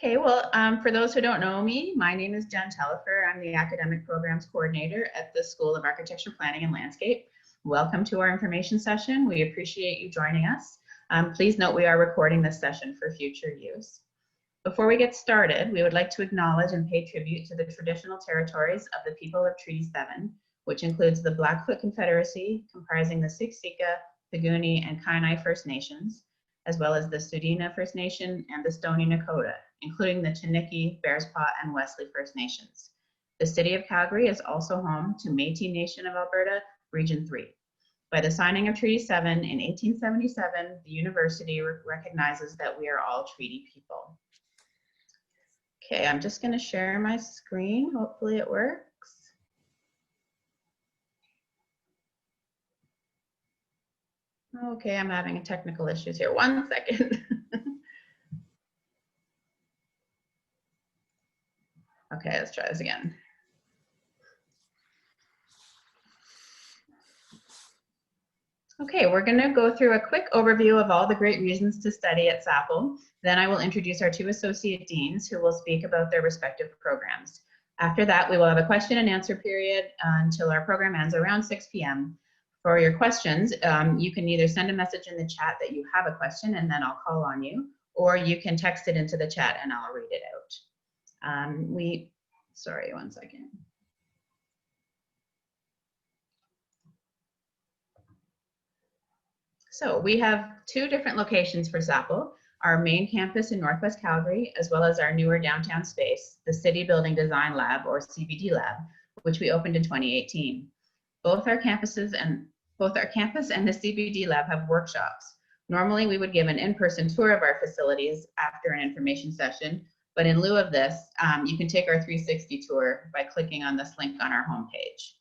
Okay, well, for those who don't know me, my name is Jen Tellifer. I'm the Academic Programs Coordinator at the School of Architecture, Planning and Landscape. Welcome to our information session. We appreciate you joining us. Please note we are recording this session for future use. Before we get started, we would like to acknowledge and pay tribute to the traditional territories of the people of Treaty 7, which includes the Blackfoot Confederacy, comprising the Siksika, Piguni, and Kainai First Nations, as well as the Tsuut'ina First Nation and the Stoney Nakoda, including the Chiniki, Bearspaw, and Wesley First Nations. The city of Calgary is also home to Métis Nation of Alberta, Region 3. By the signing of Treaty 7 in 1877, the university recognizes that we are all treaty people. Okay, I'm just going to share my screen. Hopefully it works. Okay, I'm having technical issues here. 1 second. Okay, let's try this again. Okay, we're going to go through a quick overview of all the great reasons to study at SAPL. Then I will introduce our two associate deans who will speak about their respective programs. After that, we will have a question and answer period until our program ends around 6 p.m. For your questions, you can either send a message in the chat that you have a question and then I'll call on you, or you can text it into the chat and I'll read it out. Sorry, 1 second. So we have two different locations for SAPL, our main campus in Northwest Calgary, as well as our newer downtown space, the City Building Design Lab, or CBD Lab, which we opened in 2018. Both our campus and the CBD Lab have workshops. Normally, we would give an in-person tour of our facilities after an information session, but in lieu of this, you can take our 360 tour by clicking on this link on our homepage.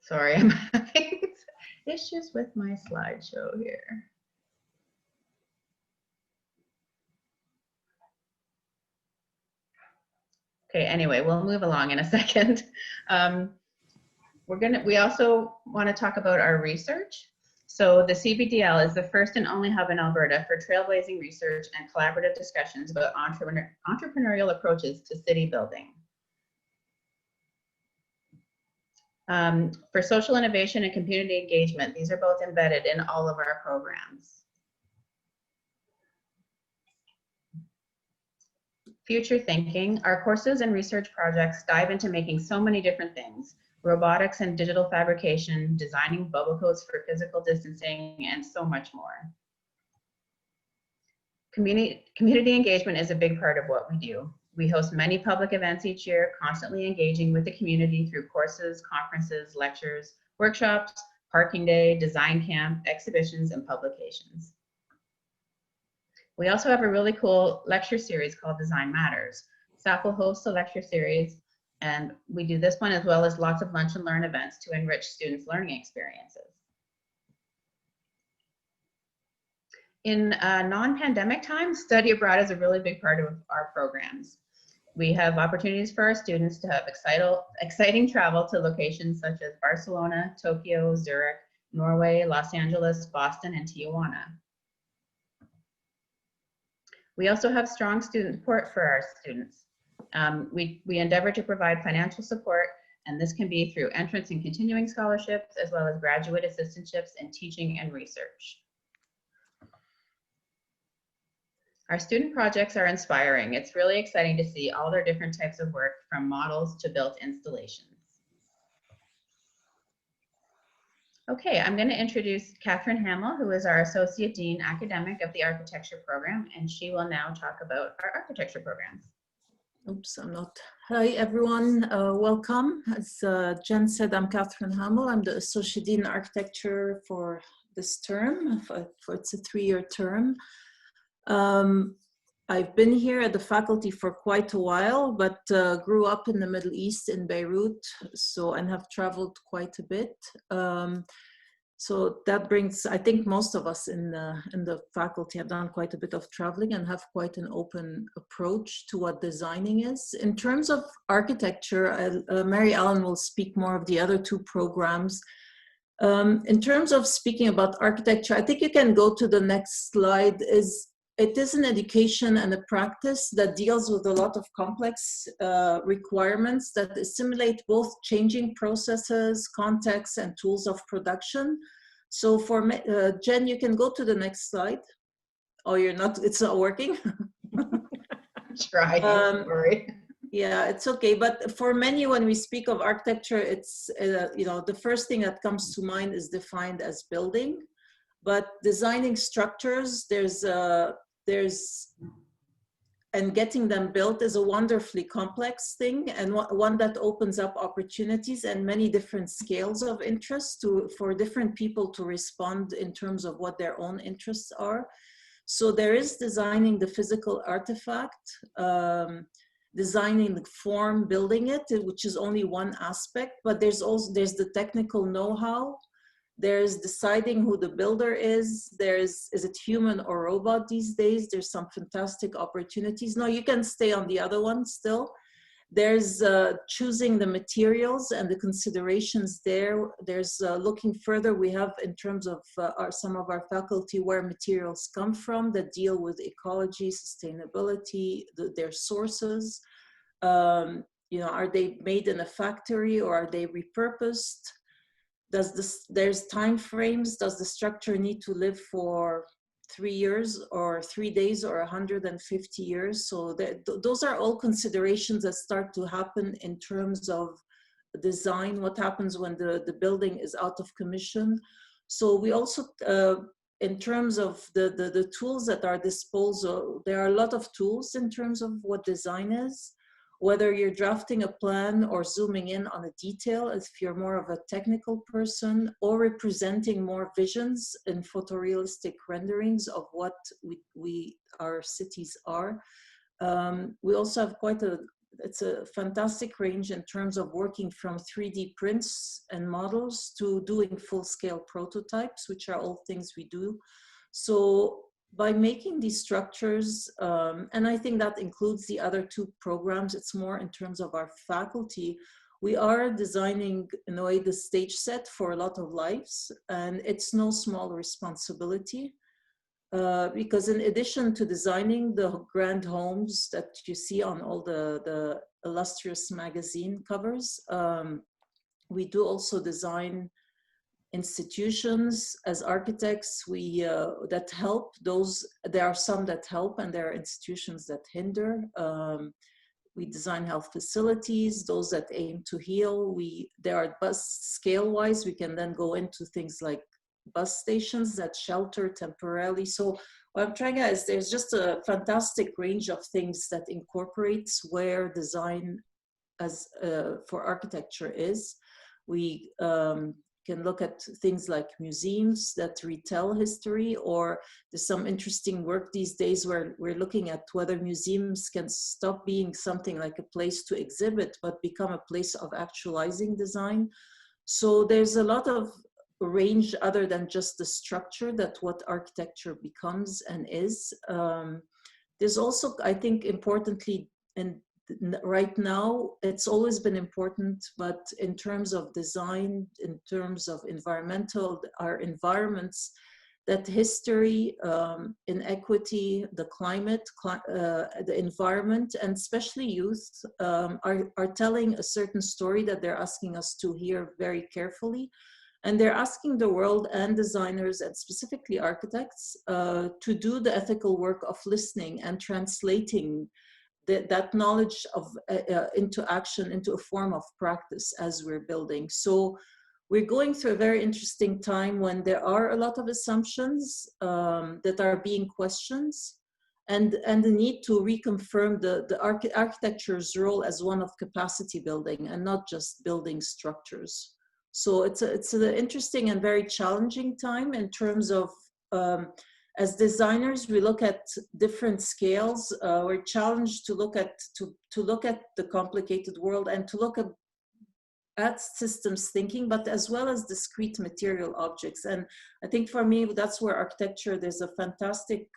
Sorry, I'm having issues with my slideshow here. Okay, anyway, we'll move along in a second. We also want to talk about our research. So the CBDL is the first and only hub in Alberta for trailblazing research and collaborative discussions about entrepreneurial approaches to city building. For social innovation and community engagement, these are both embedded in all of our programs. Future thinking, our courses and research projects dive into making so many different things: robotics and digital fabrication, designing bubble coats for physical distancing, and so much more. Community engagement is a big part of what we do. We host many public events each year, constantly engaging with the community through courses, conferences, lectures, workshops, parking day, design camp, exhibitions, and publications. We also have a really cool lecture series called Design Matters. SAPL hosts a lecture series, and we do this one as well as lots of lunch and learn events to enrich students' learning experiences. In non-pandemic times, study abroad is a really big part of our programs. We have opportunities for our students to have exciting travel to locations such as Barcelona, Tokyo, Zurich, Norway, Los Angeles, Boston, and Tijuana. We also have strong student support for our students. We endeavor to provide financial support, and this can be through entrance and continuing scholarships, as well as graduate assistantships in teaching and research. Our student projects are inspiring. It's really exciting to see all their different types of work, from models to built installations. Okay, I'm going to introduce Katherine Hamill, who is our Associate Dean Academic of the Architecture Program, and she will now talk about our architecture programs. Oops, I'm not. Hi, everyone. Welcome. As Jen said, I'm Katherine Hamill. I'm the Associate Dean Architecture for this term. It's a 3-year term. I've been here at the faculty for quite a while, but grew up in the Middle East in Beirut, and have traveled quite a bit. So that brings, I think most of us in the faculty have done quite a bit of traveling and have quite an open approach to what designing is. In terms of architecture, Mary Ellen will speak more of the other two programs. In terms of speaking about architecture, I think you can go to the next slide. It is an education and a practice that deals with a lot of complex requirements that assimilate both changing processes, contexts, and tools of production. So for Jen, you can go to the next slide. Oh, you're not, it's not working? Trying, sorry. Yeah, it's okay. But for many, when we speak of architecture, it's, you know, the first thing that comes to mind is defined as building. But designing structures, and getting them built is a wonderfully complex thing, and one that opens up opportunities and many different scales of interest for different people to respond in terms of what their own interests are. So there is designing the physical artifact, designing the form, building it, which is only one aspect, but there's the technical know-how. There's deciding who the builder is. Is it human or robot these days? There's some fantastic opportunities. No, you can stay on the other one still. There's choosing the materials and the considerations there. There's looking further. We have in terms of some of our faculty where materials come from that deal with ecology, sustainability, their sources. You know, are they made in a factory or are they repurposed? There's time frames. Does the structure need to live for 3 years or 3 days or 150 years? So those are all considerations that start to happen in terms of design, what happens when the building is out of commission. So we also, in terms of the tools at our disposal, there are a lot of tools in terms of what design is. Whether you're drafting a plan or zooming in on a detail, if you're more of a technical person, or representing more visions in photorealistic renderings of what our cities are. We also have it's a fantastic range in terms of working from 3D prints and models to doing full-scale prototypes, which are all things we do. So by making these structures, and I think that includes the other two programs, it's more in terms of our faculty, we are designing, in a way, the stage set for a lot of lives, and it's no small responsibility. Because in addition to designing the grand homes that you see on all the illustrious magazine covers, we do also design institutions as architects. That help those. There are some that help, and there are institutions that hinder. We design health facilities, those that aim to heal. There are bus scale-wise. We can then go into things like bus stations that shelter temporarily. So what I'm trying at is there's just a fantastic range of things that incorporates where design as for architecture is. We can look at things like museums that retell history, or there's some interesting work these days where we're looking at whether museums can stop being something like a place to exhibit, but become a place of actualizing design. So there's a lot of range other than just the structure that what architecture becomes and is. There's also, I think, importantly, and right now, it's always been important, but in terms of design, in terms of our environments, that history, inequity, the climate, the environment, and especially youth are telling a certain story that they're asking us to hear very carefully. And they're asking the world and designers, and specifically architects, to do the ethical work of listening and translating that knowledge into action, into a form of practice as we're building. So we're going through a very interesting time when there are a lot of assumptions that are being questioned, and the need to reconfirm the architecture's role as one of capacity building and not just building structures. So it's an interesting and very challenging time in terms of, as designers, we look at different scales. We're challenged to look at the complicated world and to look at systems thinking, but as well as discrete material objects. And I think for me, that's where architecture, there's a fantastic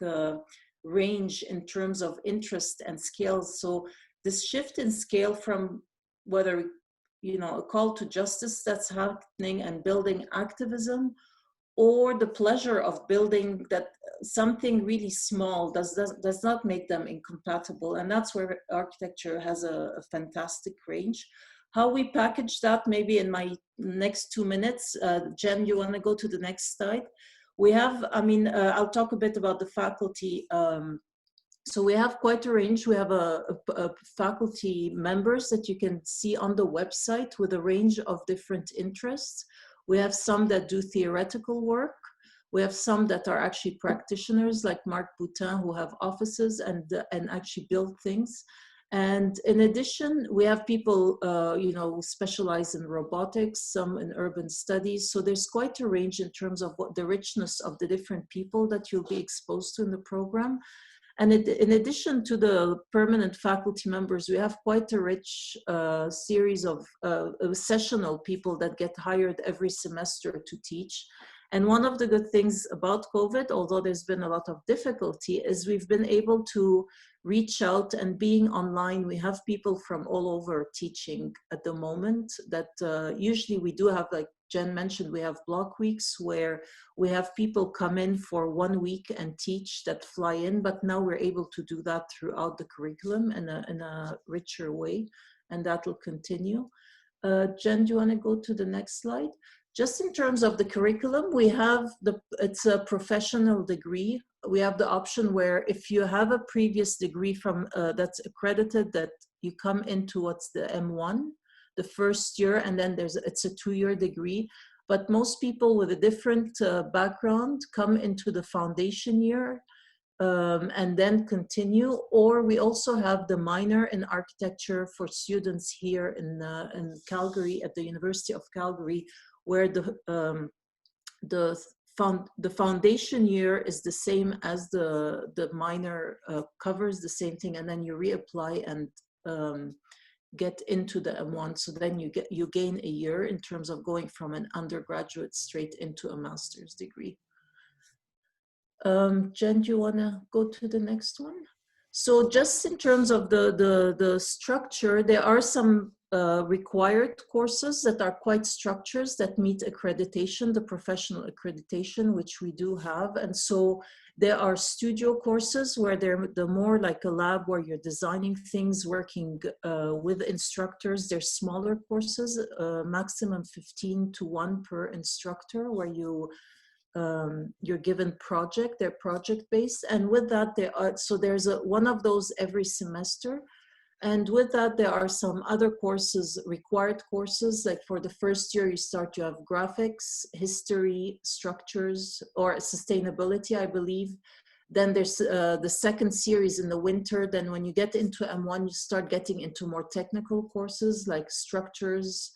range in terms of interest and scales. So this shift in scale from whether you know, a call to justice that's happening and building activism, or the pleasure of building that something really small does not make them incompatible. And that's where architecture has a fantastic range. How we package that, maybe in my next 2 minutes. Jen, you want to go to the next slide? We have, I mean, I'll talk a bit about the faculty. So we have quite a range. We have a faculty members that you can see on the website with a range of different interests. We have some that do theoretical work. We have some that are actually practitioners like Marc Boutin, who have offices and actually build things. And in addition, we have people, you know, who specialize in robotics, some in urban studies. So there's quite a range in terms of what the richness of the different people that you'll be exposed to in the program. And in addition to the permanent faculty members, we have quite a rich series of sessional people that get hired every semester to teach. And one of the good things about COVID, although there's been a lot of difficulty, is we've been able to reach out, and being online, we have people from all over teaching at the moment that usually we do have, like Jen mentioned, we have block weeks where we have people come in for 1 week and teach that fly in, but now we're able to do that throughout the curriculum in a richer way, and that will continue. Jen, do you want to go to the next slide? Just in terms of the curriculum, we have it's a professional degree. We have the option where if you have a previous degree from that's accredited, that you come into what's the M1, the first year, and then it's a 2-year degree. But most people with a different background come into the foundation year and then continue. Or we also have the minor in architecture for students here in Calgary, at the University of Calgary, where the foundation year is the same as the minor, covers the same thing, and then you reapply and get into the M1. So then you gain a year in terms of going from an undergraduate straight into a master's degree. Jen, do you want to go to the next one? So just in terms of the structure, there are some required courses that are quite structures that meet accreditation, the professional accreditation, which we do have. And so there are studio courses where they're more like a lab where you're designing things, working with instructors. They're smaller courses, maximum 15 to 1 per instructor, where you're given project, they're project-based. And with that, there's one of those every semester. And with that, there are some other courses, required courses, like for the first year, you have graphics, history, structures, or sustainability, I believe. Then there's the second series in the winter. Then when you get into M1, you start getting into more technical courses like structures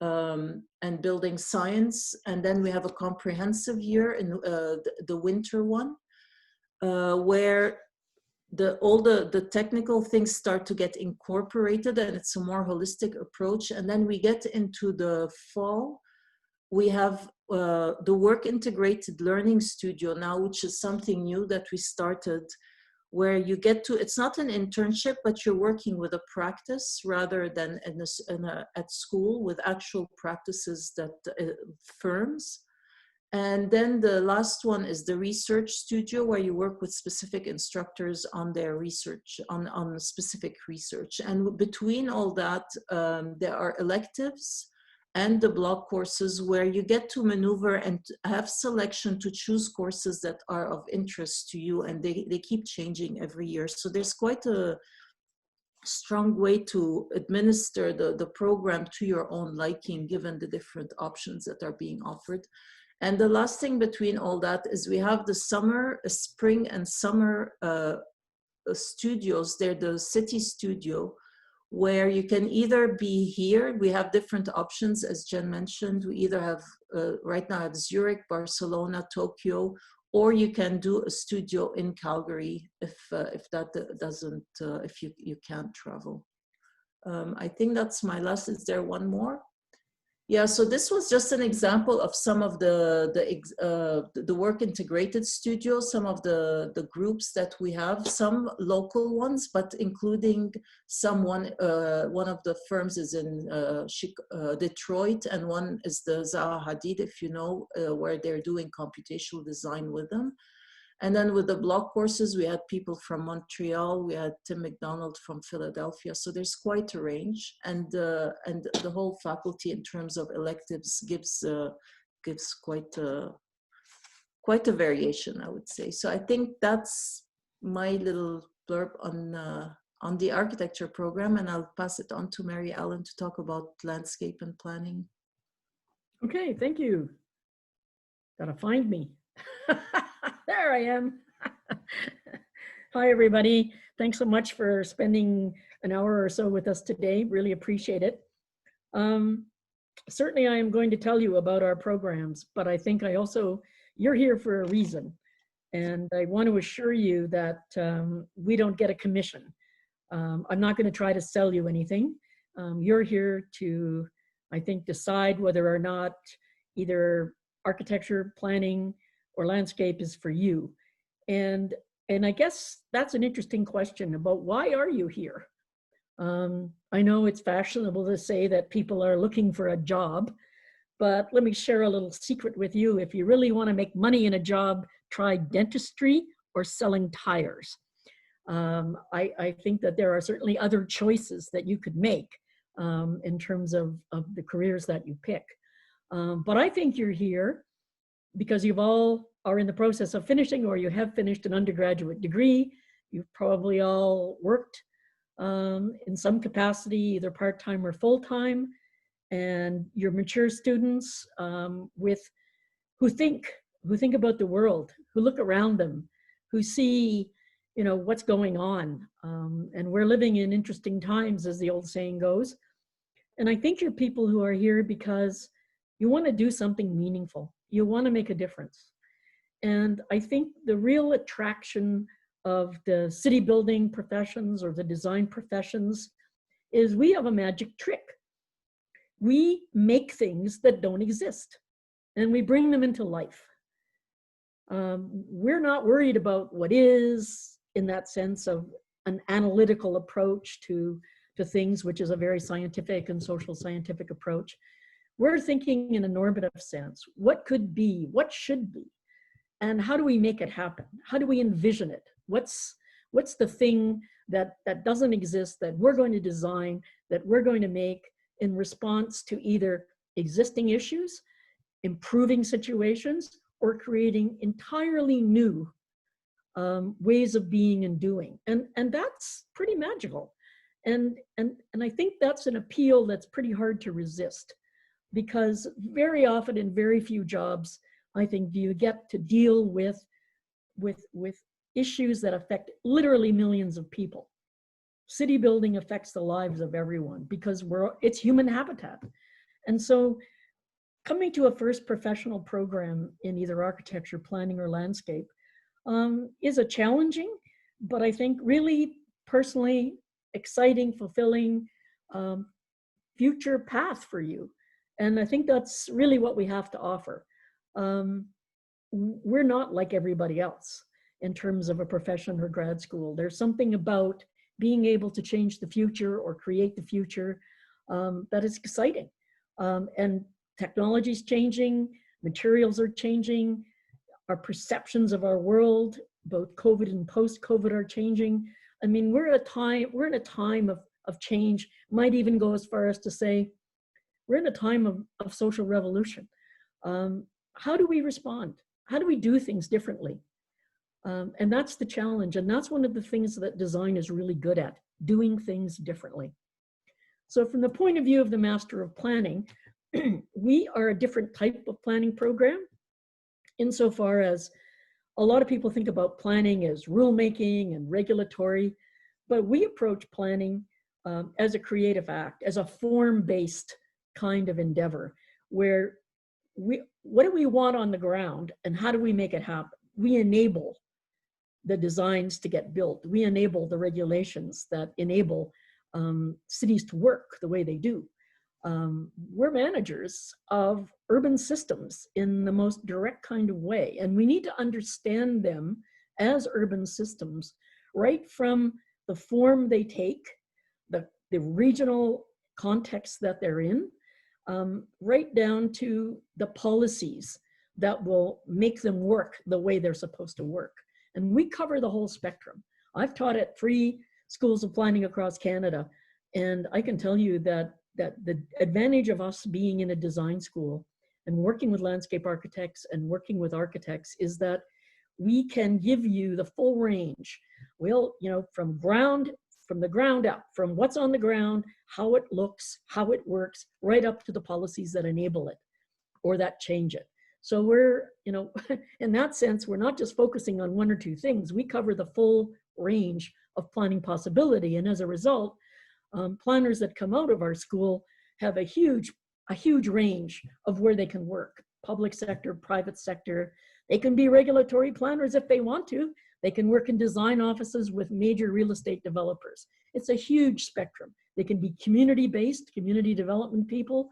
and building science. And then we have a comprehensive year in the winter one, where all the technical things start to get incorporated, and it's a more holistic approach. And then we get into the fall. We have the work integrated learning studio now, which is something new that we started, where you get to, it's not an internship, but you're working with a practice rather than at school with actual practices that firms. And then the last one is the research studio, where you work with specific instructors on their research, on specific research. And between all that, there are electives and the block courses where you get to maneuver and have selection to choose courses that are of interest to you, and they keep changing every year. So there's quite a strong way to administer the program to your own liking, given the different options that are being offered. And the last thing between all that is we have the spring and summer studios. They're the city studio, where you can either be here. We have different options, as Jen mentioned. We either have, right now at Zurich, Barcelona, Tokyo, or you can do a studio in Calgary if that doesn't, if you can't travel. I think that's my last. Is there one more? Yeah, so this was just an example of some of the work integrated studios, some of the groups that we have, some local ones, but including one of the firms is in Detroit, and one is the Zaha Hadid, if you know, where they're doing computational design with them. And then with the block courses, we had people from Montreal, we had Tim McDonald from Philadelphia. So there's quite a range, and the whole faculty in terms of electives gives quite a variation, I would say. So I think that's my little blurb on the architecture program, and I'll pass it on to Mary Ellen to talk about landscape and planning. Okay, thank you. Gotta find me. There I am. Hi, everybody. Thanks so much for spending an hour or so with us today. Really appreciate it. Certainly, I am going to tell you about our programs, but I think you're here for a reason. And I want to assure you that we don't get a commission. I'm not going to try to sell you anything. You're here to, I think, decide whether or not either architecture, planning, or landscape is for you. And I guess that's an interesting question about why are you here? I know it's fashionable to say that people are looking for a job, but let me share a little secret with you. If you really want to make money in a job, try dentistry or selling tires. I think that there are certainly other choices that you could make in terms of the careers that you pick. But I think you're here because you've all are in the process of finishing, or you have finished an undergraduate degree. You've probably all worked in some capacity, either part-time or full-time, and you're mature students who think about the world, who look around them, who see, what's going on. And we're living in interesting times, as the old saying goes. And I think you're people who are here because you want to do something meaningful. You want to make a difference. And I think the real attraction of the city building professions or the design professions is we have a magic trick. We make things that don't exist and we bring them into life. We're not worried about what is, in that sense of an analytical approach to things, which is a very scientific and social scientific approach. We're thinking in a normative sense. What could be? What should be? And how do we make it happen? How do we envision it? What's the thing that doesn't exist that we're going to design, that we're going to make in response to either existing issues, improving situations, or creating entirely new ways of being and doing? And that's pretty magical. And I think that's an appeal that's pretty hard to resist, because very often in very few jobs, I think, do you get to deal with issues that affect literally millions of people. City building affects the lives of everyone because it's human habitat. And so coming to a first professional program in either architecture, planning, or landscape is a challenging, but I think really personally exciting, fulfilling future path for you. And I think that's really what we have to offer. We're not like everybody else in terms of a profession or grad school. There's something about being able to change the future or create the future that is exciting. And technology's changing, materials are changing, our perceptions of our world, both COVID and post-COVID, are changing. I mean, we're in a time of change. Might even go as far as to say, we're in a time of social revolution. How do we respond? How do we do things differently? And that's the challenge. And that's one of the things that design is really good at, doing things differently. So from the point of view of the Master of Planning, we are a different type of planning program, insofar as a lot of people think about planning as rulemaking and regulatory, but we approach planning as a creative act, as a form-based kind of endeavor, where what do we want on the ground and how do we make it happen? We enable the designs to get built. We enable the regulations that enable cities to work the way they do. We're managers of urban systems in the most direct kind of way, and we need to understand them as urban systems right from the form they take, the regional context that they're in, right down to the policies that will make them work the way they're supposed to work. And we cover the whole spectrum. I've taught at 3 schools of planning across Canada, and I can tell you that the advantage of us being in a design school and working with landscape architects and working with architects is that we can give you the full range. We'll, from the ground up, from what's on the ground, how it looks, how it works, right up to the policies that enable it or that change it. So we're, in that sense, we're not just focusing on 1 or 2 things. We cover the full range of planning possibility. And as a result, planners that come out of our school have a huge range of where they can work. Public sector, private sector. They can be regulatory planners if they want to. They can work in design offices with major real estate developers. It's a huge spectrum. They can be community-based, community development people.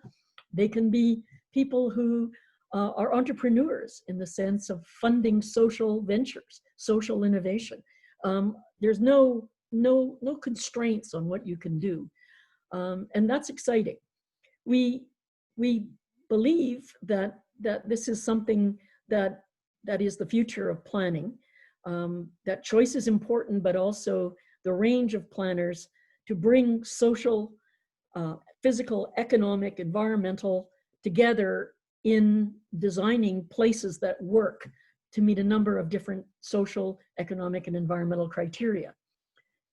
They can be people who are entrepreneurs in the sense of funding social ventures, social innovation. There's no constraints on what you can do. And that's exciting. We believe that this is something that is the future of planning, that choice is important, but also the range of planners to bring social, physical, economic, environmental together in designing places that work to meet a number of different social, economic, and environmental criteria.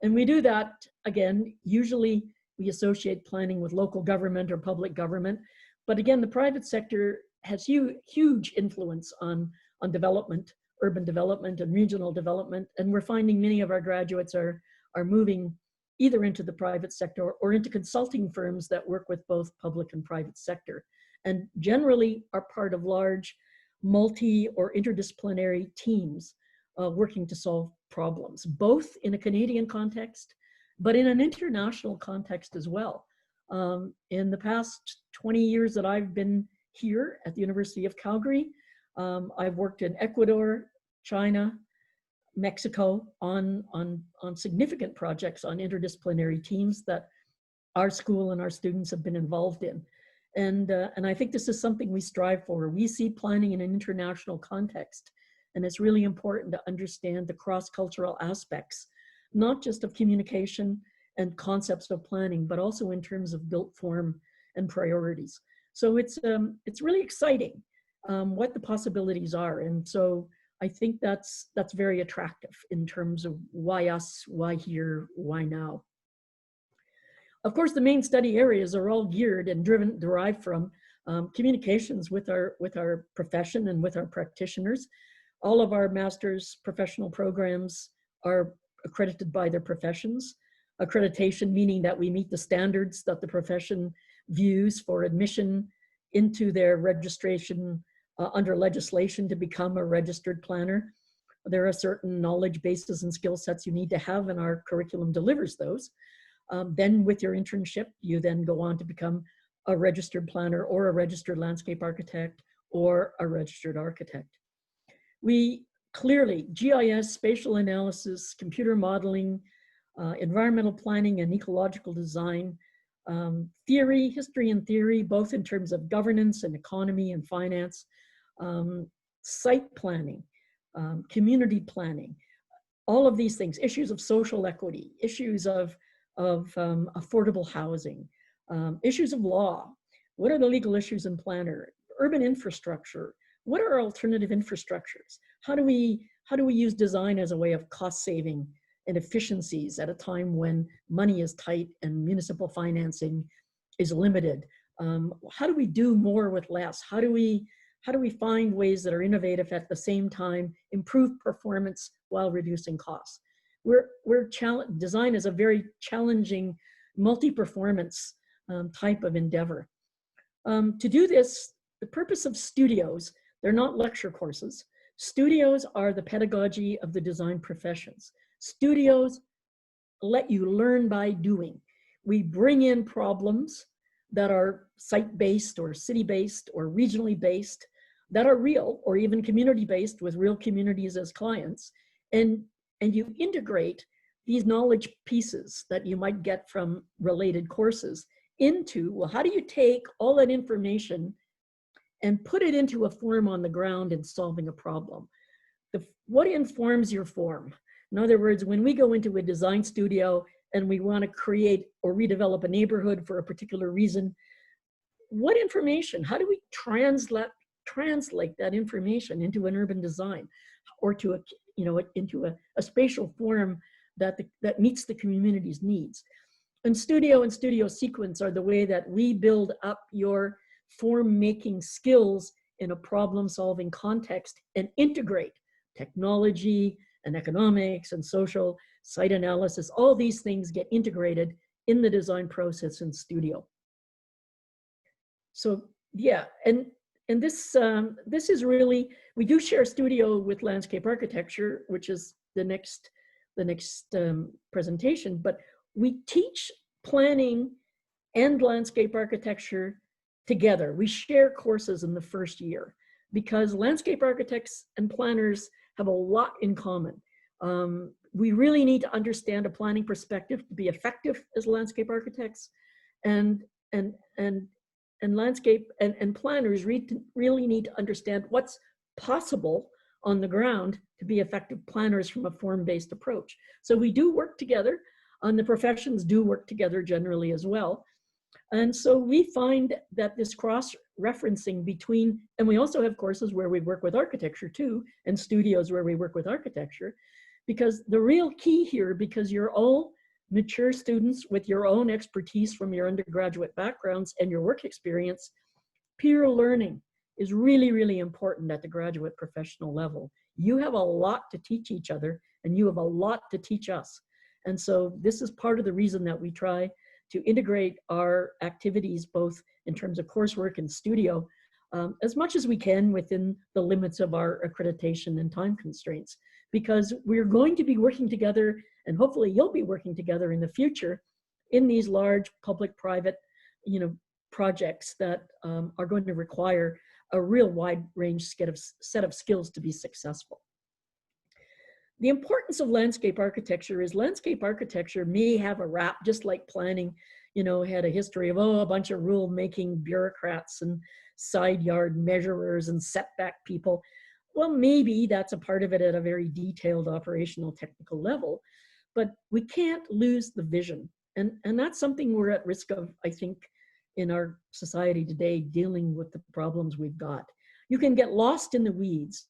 And we do that, again, usually we associate planning with local government or public government. But again, the private sector has huge influence on development, urban development and regional development. And we're finding many of our graduates are moving either into the private sector or into consulting firms that work with both public and private sector, and generally are part of large multi or interdisciplinary teams working to solve problems, both in a Canadian context, but in an international context as well. In the past 20 years that I've been here at the University of Calgary, I've worked in Ecuador, China, Mexico on significant projects on interdisciplinary teams that our school and our students have been involved in. And I think this is something we strive for. We see planning in an international context, and it's really important to understand the cross-cultural aspects, not just of communication and concepts of planning, but also in terms of built form and priorities. So it's really exciting what the possibilities are. And so I think that's very attractive in terms of why us, why here, why now. Of course, the main study areas are all geared and derived from communications with our profession and with our practitioners. All of our master's professional programs are accredited by their professions. Accreditation meaning that we meet the standards that the profession views for admission into their registration under legislation to become a registered planner. There are certain knowledge bases and skill sets you need to have, and our curriculum delivers those. Then with your internship, you then go on to become a registered planner or a registered landscape architect or a registered architect. We clearly, GIS, spatial analysis, computer modeling, environmental planning and ecological design, theory, history and theory, both in terms of governance and economy and finance, site planning, community planning, all of these things, issues of social equity, issues of affordable housing, issues of law. What are the legal issues in planner? Urban infrastructure. What are alternative infrastructures? How do we use design as a way of cost saving and efficiencies at a time when money is tight and municipal financing is limited? How do we do more with less? How do we find ways that are innovative at the same time, improve performance while reducing costs? Design is a very challenging multi-performance type of endeavor. To do this, the purpose of studios, they're not lecture courses. Studios are the pedagogy of the design professions. Studios let you learn by doing. We bring in problems that are site-based or city-based or regionally based, that are real, or even community-based with real communities as clients. And you integrate these knowledge pieces that you might get from related courses into, well, how do you take all that information and put it into a form on the ground in solving a problem? What informs your form? In other words, when we go into a design studio and we want to create or redevelop a neighborhood for a particular reason, what information, how do we translate that information into an urban design, or to a, into a spatial form that meets the community's needs? And studio sequence are the way that we build up your form making skills in a problem solving context and integrate technology and economics and social site analysis. All these things get integrated in the design process in studio. So yeah, and this is really, we do share studio with landscape architecture, which is the next presentation, but we teach planning and landscape architecture together. We share courses in the first year because landscape architects and planners have a lot in common. We really need to understand a planning perspective to be effective as landscape architects, and landscape and planners really need to understand what's possible on the ground to be effective planners from a form-based approach. So we do work together, and the professions do work together generally as well. And so we find that this cross-referencing between, and we also have courses where we work with architecture too, and studios where we work with architecture, because the real key here, because you're all mature students with your own expertise from your undergraduate backgrounds and your work experience, peer learning is really, really important at the graduate professional level. You have a lot to teach each other, and you have a lot to teach us. And so this is part of the reason that we try to integrate our activities, both in terms of coursework and studio, as much as we can within the limits of our accreditation and time constraints, because we're going to be working together, and hopefully you'll be working together in the future in these large public-private, projects that are going to require a real wide range set of skills to be successful. The importance of landscape architecture is landscape architecture may have a rap, just like planning, had a history of, a bunch of rule-making bureaucrats and side yard measurers and setback people. Well, maybe that's a part of it at a very detailed operational technical level, but we can't lose the vision. And that's something we're at risk of, I think, in our society today, dealing with the problems we've got. You can get lost in the weeds.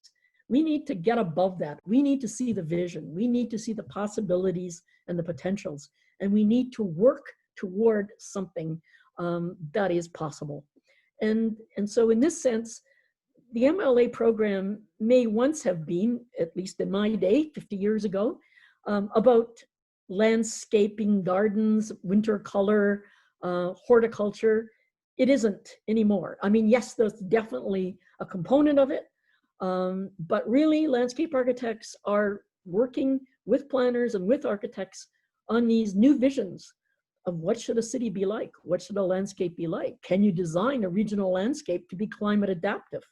We need to get above that. We need to see the vision. We need to see the possibilities and the potentials. And we need to work toward something that is possible. And so in this sense, the MLA program may once have been, at least in my day, 50 years ago, about landscaping, gardens, winter color, horticulture. It isn't anymore. I mean, yes, there's definitely a component of it, but really landscape architects are working with planners and with architects on these new visions of what should a city be like? What should a landscape be like? Can you design a regional landscape to be climate adaptive?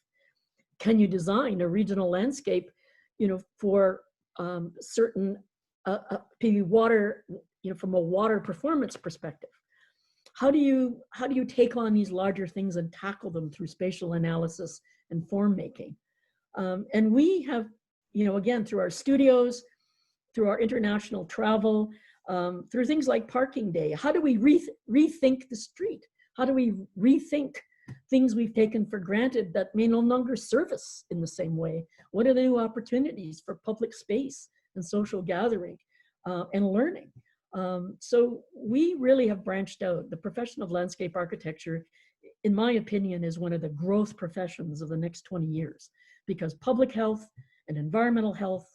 Can you design a regional landscape, for certain water, from a water performance perspective? How do you take on these larger things and tackle them through spatial analysis and form making? And we have, again, through our studios, through our international travel, through things like Parking Day, how do we rethink the street? How do we rethink things we've taken for granted that may no longer serve us in the same way? What are the new opportunities for public space and social gathering and learning? So we really have branched out. The profession of landscape architecture, in my opinion, is one of the growth professions of the next 20 years, because public health and environmental health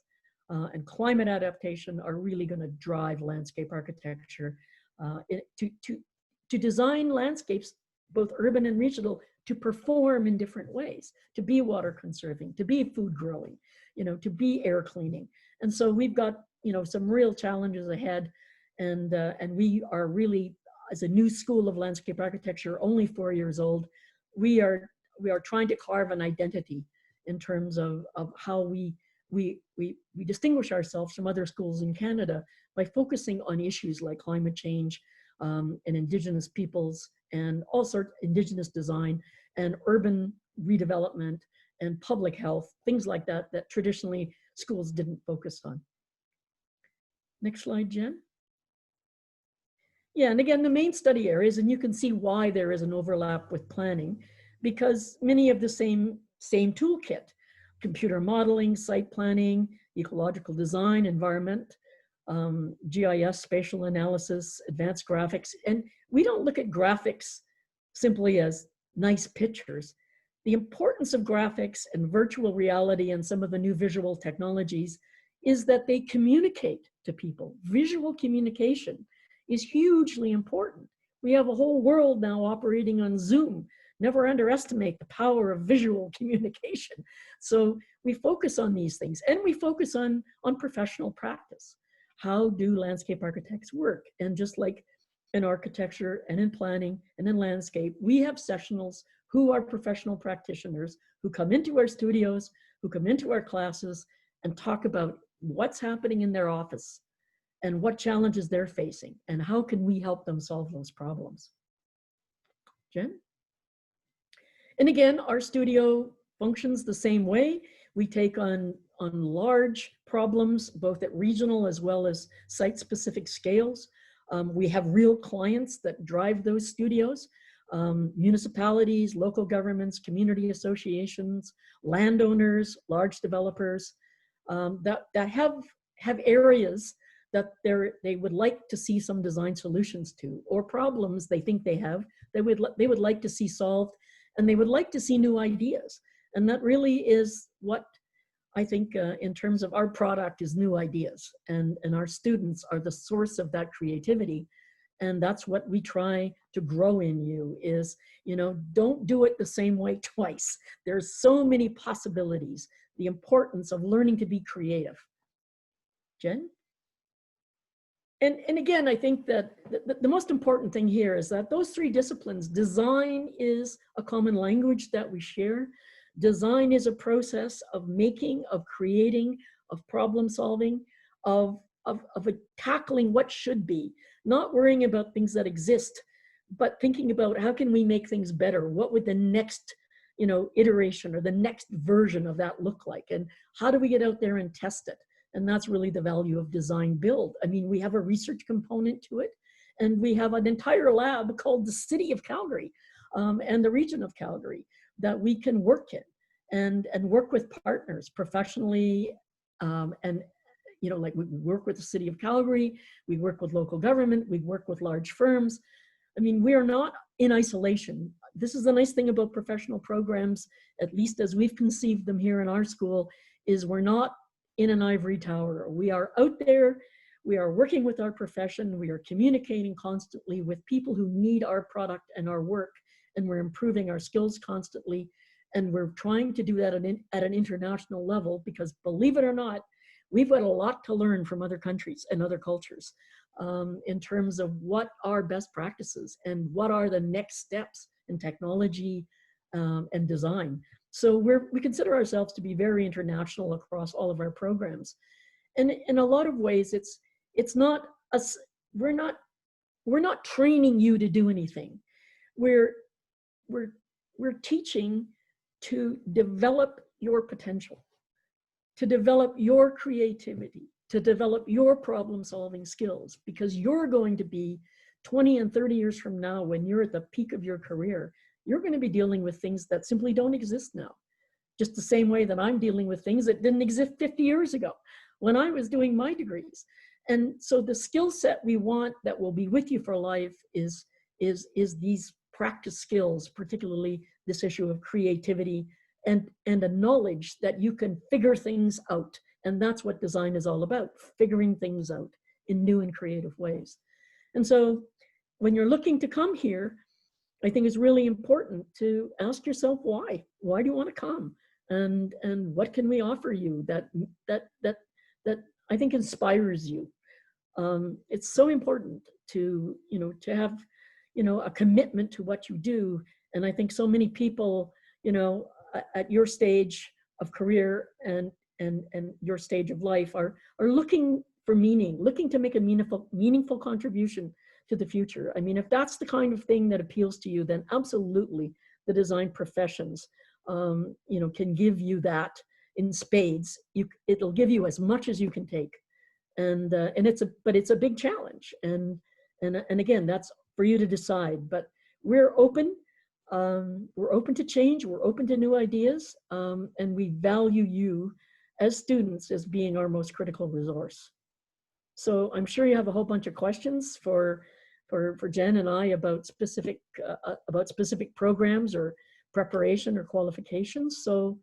and climate adaptation are really going to drive landscape architecture to design landscapes, both urban and regional, to perform in different ways, to be water conserving, to be food growing, to be air cleaning. And so we've got, some real challenges ahead, and we are really, as a new school of landscape architecture, only 4 years old, we are trying to carve an identity in terms of how we distinguish ourselves from other schools in Canada by focusing on issues like climate change and Indigenous peoples and all sorts of Indigenous design and urban redevelopment and public health, things like that, that traditionally schools didn't focus on. Next slide, Jen. Yeah, and again, the main study areas, and you can see why there is an overlap with planning, because many of the same toolkit, computer modeling, site planning, ecological design, environment, GIS, spatial analysis, advanced graphics. And we don't look at graphics simply as nice pictures. The importance of graphics and virtual reality and some of the new visual technologies is that they communicate to people. Visual communication is hugely important. We have a whole world now operating on Zoom. Never underestimate the power of visual communication. So we focus on these things, and we focus on professional practice. How do landscape architects work? And just like in architecture and in planning and in landscape, we have sessionals who are professional practitioners who come into our studios, who come into our classes and talk about what's happening in their office and what challenges they're facing and how can we help them solve those problems. Jen? And again, our studio functions the same way. We take on large problems, both at regional as well as site-specific scales. We have real clients that drive those studios, municipalities, local governments, community associations, landowners, large developers that have areas that they would like to see some design solutions to, or problems they think they have they would like to see solved, and they would like to see new ideas. And that really is what I think in terms of our product is new ideas, and our students are the source of that creativity. And that's what we try to grow in you is, don't do it the same way twice. There's so many possibilities, the importance of learning to be creative. Jen? And again, I think that the most important thing here is that those three disciplines, design is a common language that we share. Design is a process of making, of creating, of problem solving, of tackling what should be, not worrying about things that exist, but thinking about how can we make things better? What would the next, iteration or the next version of that look like? And how do we get out there and test it? And that's really the value of design build. I mean, we have a research component to it, and we have an entire lab called the City of Calgary and the region of Calgary that we can work in and work with partners professionally. Like we work with the City of Calgary, we work with local government, we work with large firms. I mean, we are not in isolation. This is the nice thing about professional programs, at least as we've conceived them here in our school, is we're not in an ivory tower. We are out there, we are working with our profession, we are communicating constantly with people who need our product and our work, and we're improving our skills constantly. And we're trying to do that at an international level, because believe it or not, we've got a lot to learn from other countries and other cultures in terms of what are best practices and what are the next steps in technology and design. So we consider ourselves to be very international across all of our programs. And in a lot of ways, it's not us, we're not training you to do anything. We're teaching to develop your potential, to develop your creativity, to develop your problem-solving skills, because you're going to be 20 and 30 years from now, when you're at the peak of your career, you're going to be dealing with things that simply don't exist now. Just the same way that I'm dealing with things that didn't exist 50 years ago when I was doing my degrees. And so the skill set we want that will be with you for life is these practice skills, particularly this issue of creativity and a knowledge that you can figure things out. And that's what design is all about, figuring things out in new and creative ways. And so when you're looking to come here, I think it's really important to ask yourself why. Why do you want to come? And what can we offer you that I think inspires you? It's so important to have a commitment to what you do. And I think so many people, at your stage of career and your stage of life are looking for meaning, looking to make a meaningful contribution to the future. I mean, if that's the kind of thing that appeals to you, then absolutely the design professions, can give you that in spades. It'll give you as much as you can take, and it's a big challenge, and again, that's for you to decide. But we're open. We're open to change. We're open to new ideas, and we value you as students as being our most critical resource. So I'm sure you have a whole bunch of questions for Jen and I about specific programs or preparation or qualifications. So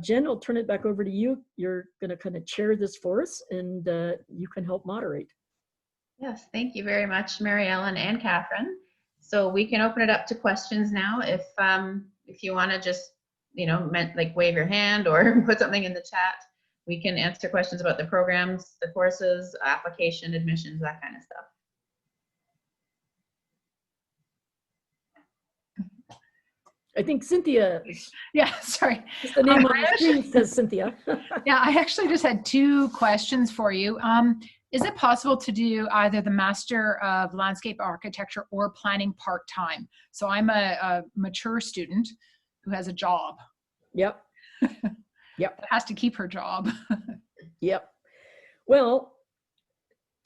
Jen, I'll turn it back over to you. You're going to kind of chair this for us, and you can help moderate. Yes, thank you very much, Mary Ellen and Catherine. So we can open it up to questions now. If you want to just, like wave your hand or put something in the chat, we can answer questions about the programs, the courses, application, admissions, that kind of stuff. I think Cynthia. Yeah, sorry. Just the name on the screen says Cynthia. Yeah, I actually just had 2 questions for you. Is it possible to do either the Master of Landscape Architecture or Planning part-time? So I'm a mature student who has a job. Yep. Yep. Has to keep her job. Yep. Well,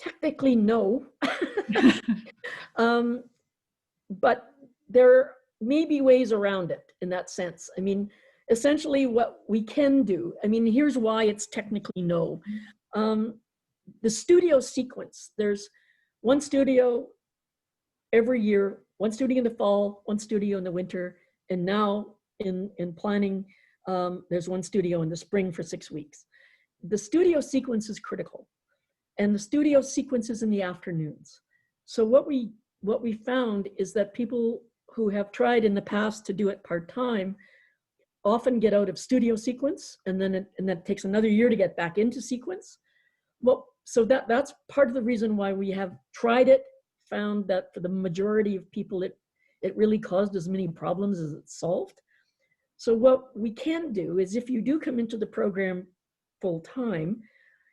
technically no. But there may be ways around it in that sense. I mean, essentially what we can do, here's why it's technically no. The studio sequence, there's one studio every year, one studio in the fall, one studio in the winter, and now in planning, there's one studio in the spring for 6 weeks. The studio sequence is critical, and the studio sequence is in the afternoons. So what we found is that people who have tried in the past to do it part-time often get out of studio sequence, and then it takes another year to get back into sequence. Well, so that's part of the reason why we have tried it, found that for the majority of people, it really caused as many problems as it solved. So what we can do is, if you do come into the program full-time,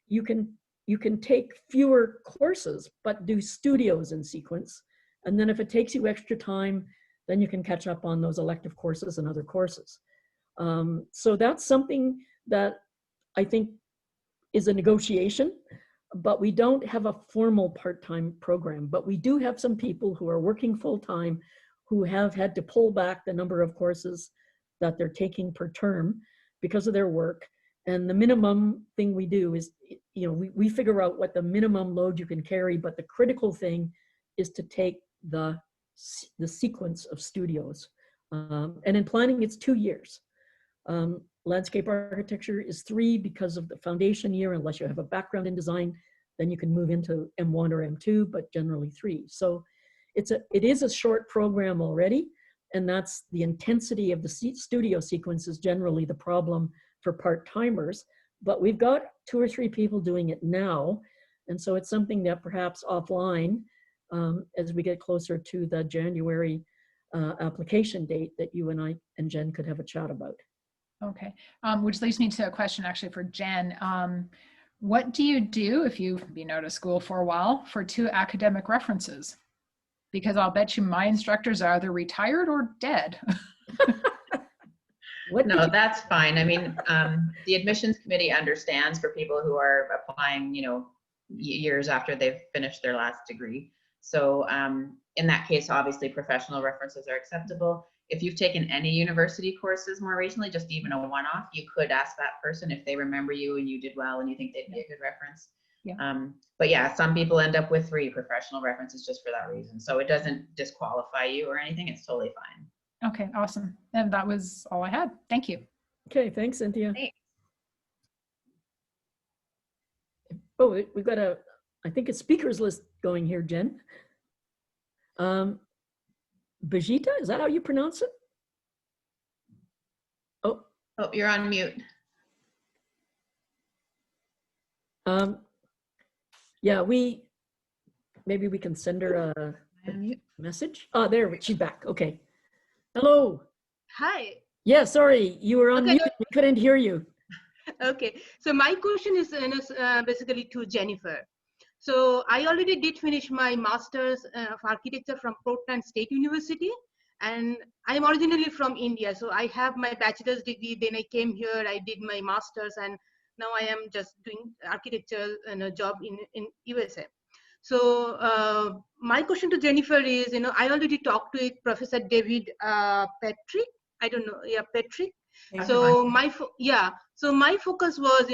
you can take fewer courses, but do studios in sequence. And then if it takes you extra time, then you can catch up on those elective courses and other courses. So that's something that I think is a negotiation, but we don't have a formal part-time program. But we do have some people who are working full-time who have had to pull back the number of courses that they're taking per term because of their work. And the minimum thing we do is, we figure out what the minimum load you can carry, but the critical thing is to take the sequence of studios. And in planning, it's 2 years. Landscape architecture is 3 because of the foundation year. Unless you have a background in design, then you can move into M1 or M2, but generally 3. So it is a short program already, and that's the intensity of the studio sequence is generally the problem for part-timers. But we've got 2 or 3 people doing it now, and so it's something that perhaps offline, as we get closer to the January application date, that you and I and Jen could have a chat about. Okay, which leads me to a question actually for Jen. What do you do if you've been out of school for a while for 2 academic references? Because I'll bet you my instructors are either retired or dead. No, that's fine. The admissions committee understands for people who are applying, years after they've finished their last degree. So in that case, obviously professional references are acceptable. If you've taken any university courses more recently, just even a one-off, you could ask that person if they remember you and you did well and you think they'd be a good reference. Yeah. But yeah, some people end up with 3 professional references just for that reason. So it doesn't disqualify you or anything. It's totally fine. Okay, awesome. And that was all I had. Thank you. Okay, thanks, Cynthia. Thanks. Oh, we've got I think a speakers list going here, Jen. Bajita, is that how you pronounce it? Oh, you're on mute. Yeah, maybe we can send her Unmute. Message? Oh, there, she's back. Okay. Hello. Hi. Yeah, sorry, you were on Okay, mute. We couldn't hear you. Okay. So my question is basically to Jennifer. So I already did finish my master's of architecture from Portland State University, and I'm originally from India. So I have my bachelor's degree. Then I came here. I did my master's, and now I am just doing architecture and a job in USA. So my question to Jennifer is, I already talked with Professor David Patrick. I don't know, yeah, Patrick. So so my focus was,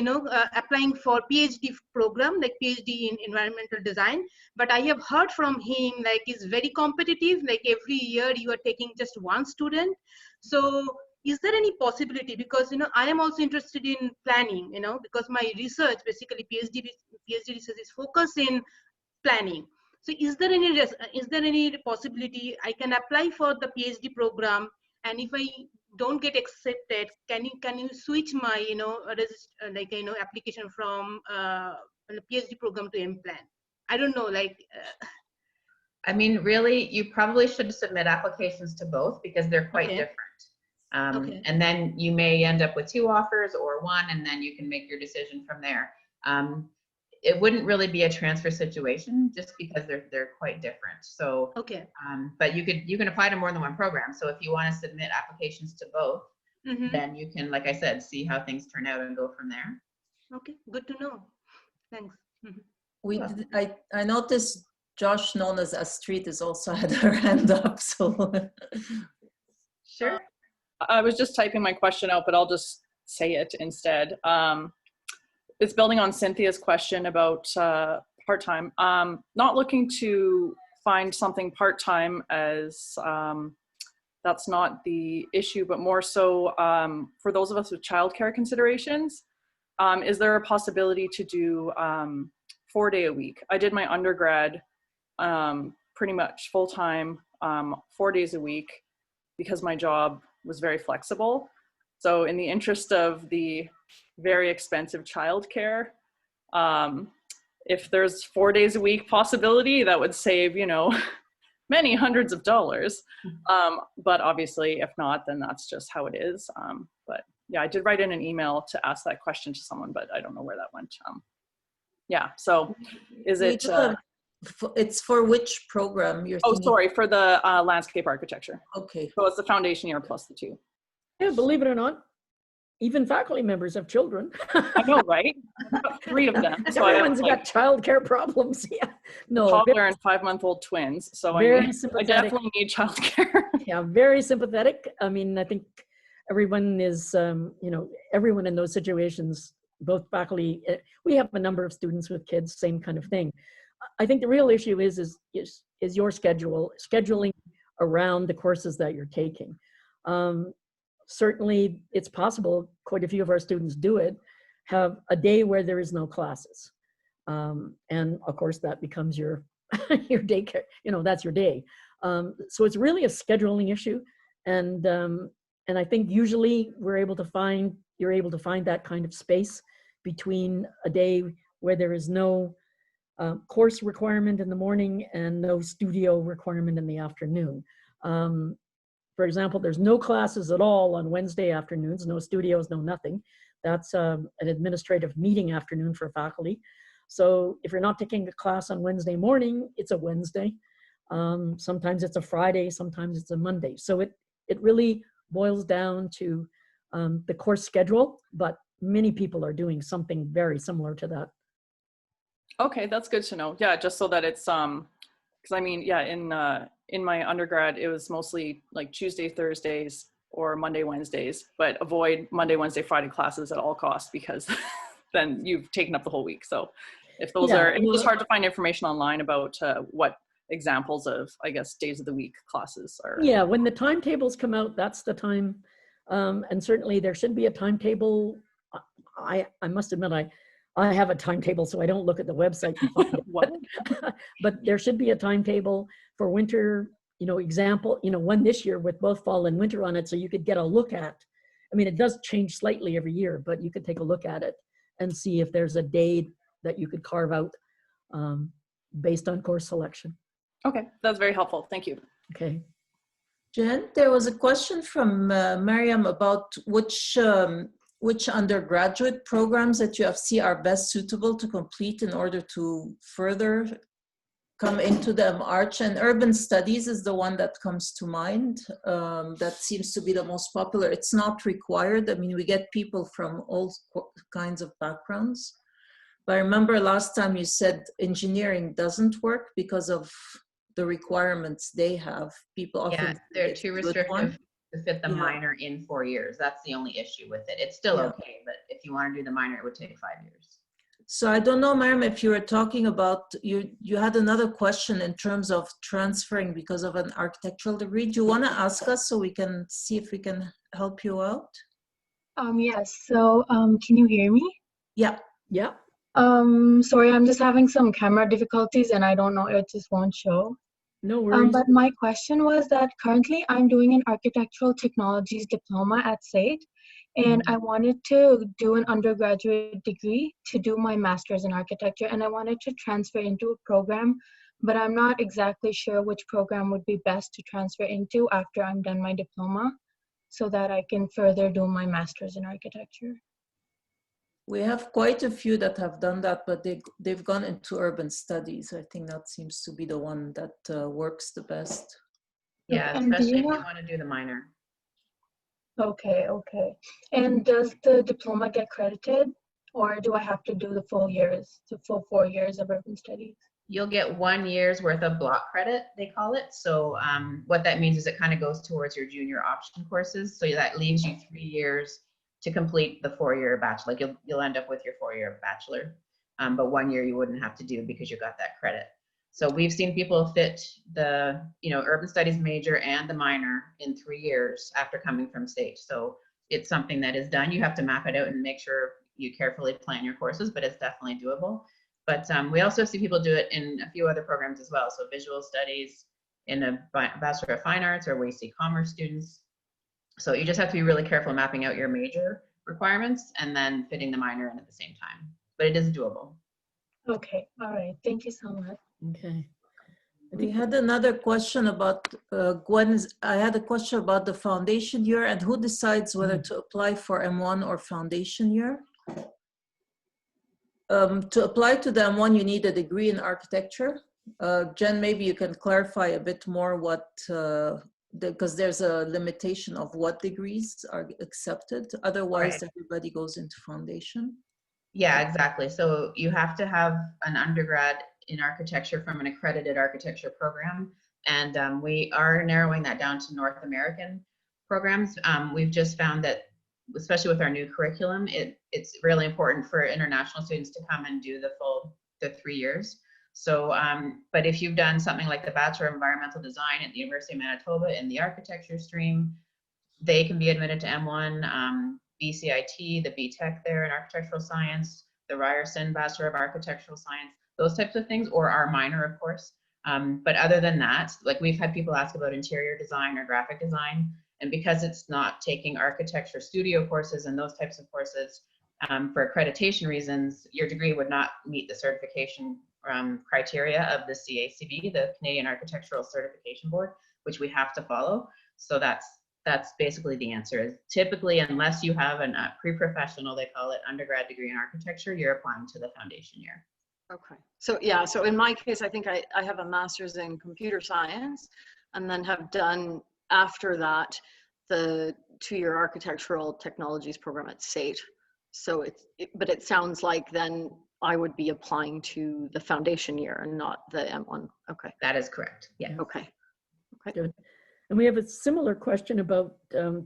applying for PhD program, like PhD in environmental design. But I have heard from him, like, it's very competitive. Like every year you are taking just one student. So is there any possibility, because I am also interested in planning, because my research, basically PhD research is focused in planning. So is there any possibility I can apply for the PhD program, and if I don't get accepted, can you switch my application from a PhD program to MPlan? I don't know, I mean, really, you probably should submit applications to both because they're quite different. And then you may end up with 2 offers or 1, and then you can make your decision from there. It wouldn't really be a transfer situation just because they're quite different. So, but you can apply to more than one program. So if you want to submit applications to both, then you can, like I said, see how things turn out and go from there. Okay, good to know. Thanks. I noticed Josh, known as Astrid, has also had her hand up. So Sure. I was just typing my question out, but I'll just say it instead. It's building on Cynthia's question about part-time. Not looking to find something part-time, as that's not the issue, but more so for those of us with childcare considerations, is there a possibility to do 4-day a week? I did my undergrad pretty much full-time, 4 days a week, because my job was very flexible. So in the interest of the very expensive childcare, if there's 4 days a week possibility, that would save, many hundreds of dollars. But obviously, if not, then that's just how it is. But yeah, I did write in an email to ask that question to someone, but I don't know where that went. Yeah, so is it? It's for which program you're thinking? Oh, sorry, for the landscape architecture. Okay. So it's the foundation year plus the 2. Yeah, believe it or not, even faculty members have children. I know, right? I've got 3 of them. So Everyone's got childcare problems. Yeah, no. Toddler and 5-month-old twins. So I definitely need childcare. Yeah, very sympathetic. I mean, I think everyone is, everyone in those situations, both faculty, we have a number of students with kids, same kind of thing. I think the real issue is your scheduling around the courses that you're taking. Certainly, it's possible, quite a few of our students do it, have a day where there is no classes. And of course, that becomes your daycare, that's your day. So it's really a scheduling issue. And I think usually you're able to find that kind of space between a day where there is no course requirement in the morning and no studio requirement in the afternoon. For example, there's no classes at all on Wednesday afternoons, no studios, no nothing. That's an administrative meeting afternoon for faculty. So if you're not taking a class on Wednesday morning, it's a Wednesday. Sometimes it's a Friday, sometimes it's a Monday. So it really boils down to the course schedule, but many people are doing something very similar to that. Okay, that's good to know. Yeah, just so that it's, because I mean, yeah, in my undergrad, it was mostly like Tuesday, Thursdays, or Monday, Wednesdays, but avoid Monday, Wednesday, Friday classes at all costs, because then you've taken up the whole week. So if those it was hard to find information online about what examples of, I guess, days of the week classes are. Yeah, when the timetables come out, that's the time. And certainly there should be a timetable. I must admit, I have a timetable, so I don't look at the website to find it. But there should be a timetable for winter, one this year with both fall and winter on it, so you could get a look at. I mean, it does change slightly every year, but you could take a look at it and see if there's a day that you could carve out based on course selection. Okay, that's very helpful. Thank you. Okay. Jen, there was a question from Mariam about which undergraduate programs that you have see are best suitable to complete in order to further come into the MArch, and urban studies is the one that comes to mind. That seems to be the most popular. It's not required. I mean, we get people from all kinds of backgrounds. But I remember last time you said engineering doesn't work because of the requirements they have. People often Yeah, they're too restrictive to fit the Yeah. minor in 4 years. That's the only issue with it. It's still Yeah. okay, but if you want to do the minor, it would take 5 years. So I don't know, Mariam, if you were talking about, you had another question in terms of transferring because of an architectural degree. Do you want to ask us so we can see if we can help you out? Yes, so can you hear me? Yeah. Yeah. Sorry, I'm just having some camera difficulties and I don't know, it just won't show. No worries. But my question was that currently I'm doing an architectural technologies diploma at SAPL, and I wanted to do an undergraduate degree to do my master's in architecture, and I wanted to transfer into a program, but I'm not exactly sure which program would be best to transfer into after I'm done my diploma so that I can further do my master's in architecture. We have quite a few that have done that, but they've gone into urban studies. I think that seems to be the one that works the best. Yeah, And do especially you if you know- want to do the minor. Okay. And does the diploma get credited, or do I have to do the full 4 years of urban studies? You'll get 1 year's worth of block credit, they call it. So what that means is it kind of goes towards your junior option courses. So that leaves you 3 years to complete the 4-year bachelor. Like you'll end up with your 4-year bachelor, but 1 year you wouldn't have to do because you got that credit. So we've seen people fit the urban studies major and the minor in 3 years after coming from state. So it's something that is done. You have to map it out and make sure you carefully plan your courses, but it's definitely doable. But we also see people do it in a few other programs as well. So visual studies in a Bachelor of Fine Arts, or we see commerce students. So you just have to be really careful mapping out your major requirements and then fitting the minor in at the same time. But it is doable. Okay, all right. Thank you so much. Okay. We had another question about, I had a question about the foundation year and who decides whether to apply for M1 or foundation year. To apply to the M1, you need a degree in architecture. Jen, maybe you can clarify a bit more because there's a limitation of what degrees are accepted. Otherwise, everybody goes into foundation. Yeah, exactly. So you have to have an undergrad in architecture from an accredited architecture program. And we are narrowing that down to North American programs. We've just found that, especially with our new curriculum, it's really important for international students to come and do the 3 years. So, but if you've done something like the Bachelor of Environmental Design at the University of Manitoba in the architecture stream, they can be admitted to M1, BCIT, the BTech there in architectural science, the Ryerson Bachelor of Architectural Science, those types of things, or our minor, of course. But other than that, like we've had people ask about interior design or graphic design, and because it's not taking architecture studio courses and those types of courses for accreditation reasons, your degree would not meet the certification criteria of the CACB, the Canadian Architectural Certification Board, which we have to follow. So that's basically the answer. Is typically, unless you have a pre-professional, they call it, undergrad degree in architecture, you're applying to the foundation year. Okay. So yeah, so in my case, I think I have a master's in computer science and then have done after that the 2-year architectural technologies program at SAPL. So but it sounds like then I would be applying to the foundation year and not the M1. Okay. That is correct. Yeah. Okay. Good. And we have a similar question about the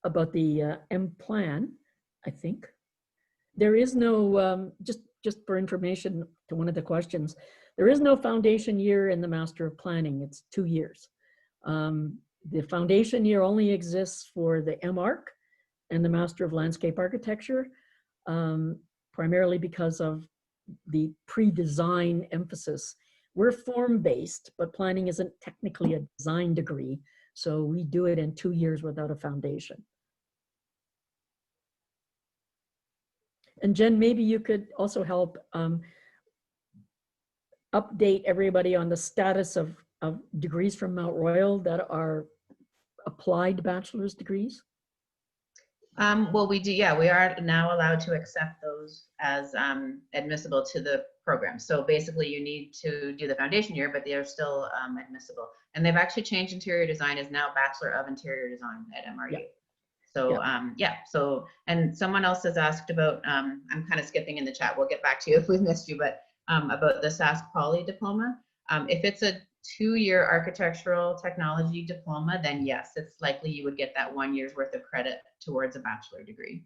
MPlan, I think. There is no, just for information to one of the questions, there is no foundation year in the Master of Planning. It's 2 years. The foundation year only exists for the MArch and the Master of Landscape Architecture, primarily because of the pre-design emphasis. We're form-based, but planning isn't technically a design degree, so we do it in 2 years without a foundation. And Jen, maybe you could also help. update everybody on the status of degrees from Mount Royal that are applied bachelor's degrees? Well, we do, yeah, we are now allowed to accept those as admissible to the program. So basically you need to do the foundation year, but they are still admissible. And they've actually changed interior design is now Bachelor of Interior Design at MRU. Yeah. So yeah, so, and someone else has asked about, I'm kind of skipping in the chat, we'll get back to you if we've missed you, but about the SAS Poly diploma. If it's a 2-year architectural technology diploma, then yes, it's likely you would get that 1 year's worth of credit towards a bachelor degree.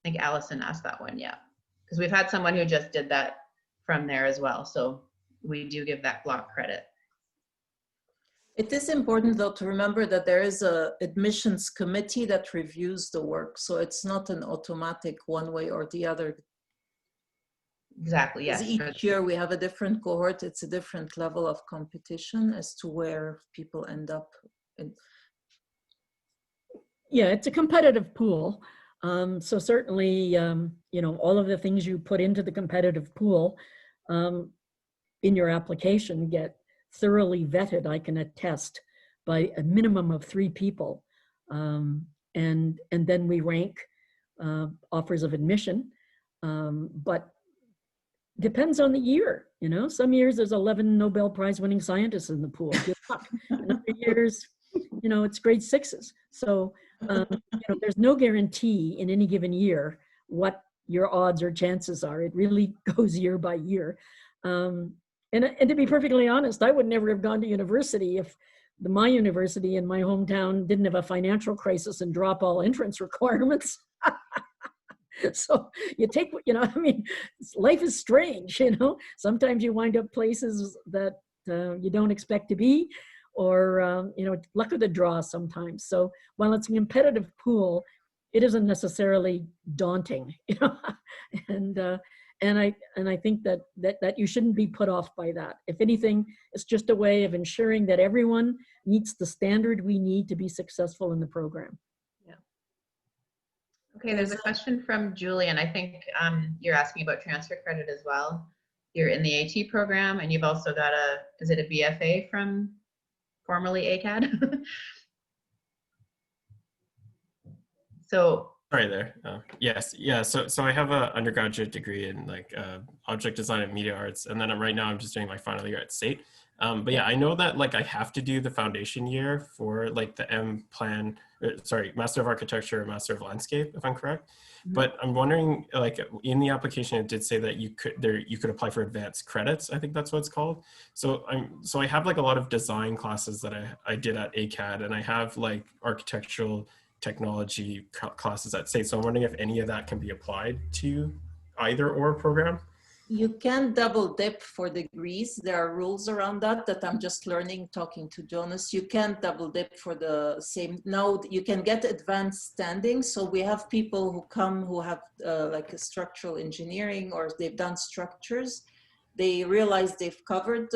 I think Allison asked that one, yeah. Because we've had someone who just did that from there as well. So we do give that block credit. It is important though to remember that there is a admissions committee that reviews the work. So it's not an automatic one way or the other. Exactly, yes. Each year we have a different cohort. It's a different level of competition as to where people end up. Yeah, it's a competitive pool. So certainly, you know, all of the things you put into the competitive pool in your application get thoroughly vetted, I can attest, by a minimum of 3 people. And then we rank offers of admission, but depends on the year, you know. Some years there's 11 Nobel Prize winning scientists in the pool. Good luck. And other years, you know, it's grade 6s. So, you know, there's no guarantee in any given year what your odds or chances are. It really goes year by year. And to be perfectly honest, I would never have gone to university if my university in my hometown didn't have a financial crisis and drop all entrance requirements. So you take, you know, I mean, life is strange, you know. Sometimes you wind up places that you don't expect to be, or, you know, luck of the draw sometimes. So while it's a competitive pool, it isn't necessarily daunting, you know. And I think that you shouldn't be put off by that. If anything, it's just a way of ensuring that everyone meets the standard we need to be successful in the program. Okay, there's a question from Julian. I think you're asking about transfer credit as well. You're in the AT program and you've also got is it a BFA from formerly ACAD? So. Sorry there. Yes, yeah. So I have an undergraduate degree in like object design and media arts, and then right now I'm just doing my final year at SAPL. But yeah, I know that like I have to do the foundation year for like the MPlan, Master of Architecture or Master of Landscape, if I'm correct. Mm-hmm. But I'm wondering, like in the application, it did say that you could apply for advanced credits. I think that's what it's called. So I have like a lot of design classes that I did at ACAD, and I have like architectural technology classes at SAPL. So I'm wondering if any of that can be applied to either or program. You can double dip for degrees. There are rules around that I'm just learning talking to Jonas. You can't double dip for the same. Now you can get advanced standing. So we have people who come who have like a structural engineering or they've done structures. They realize they've covered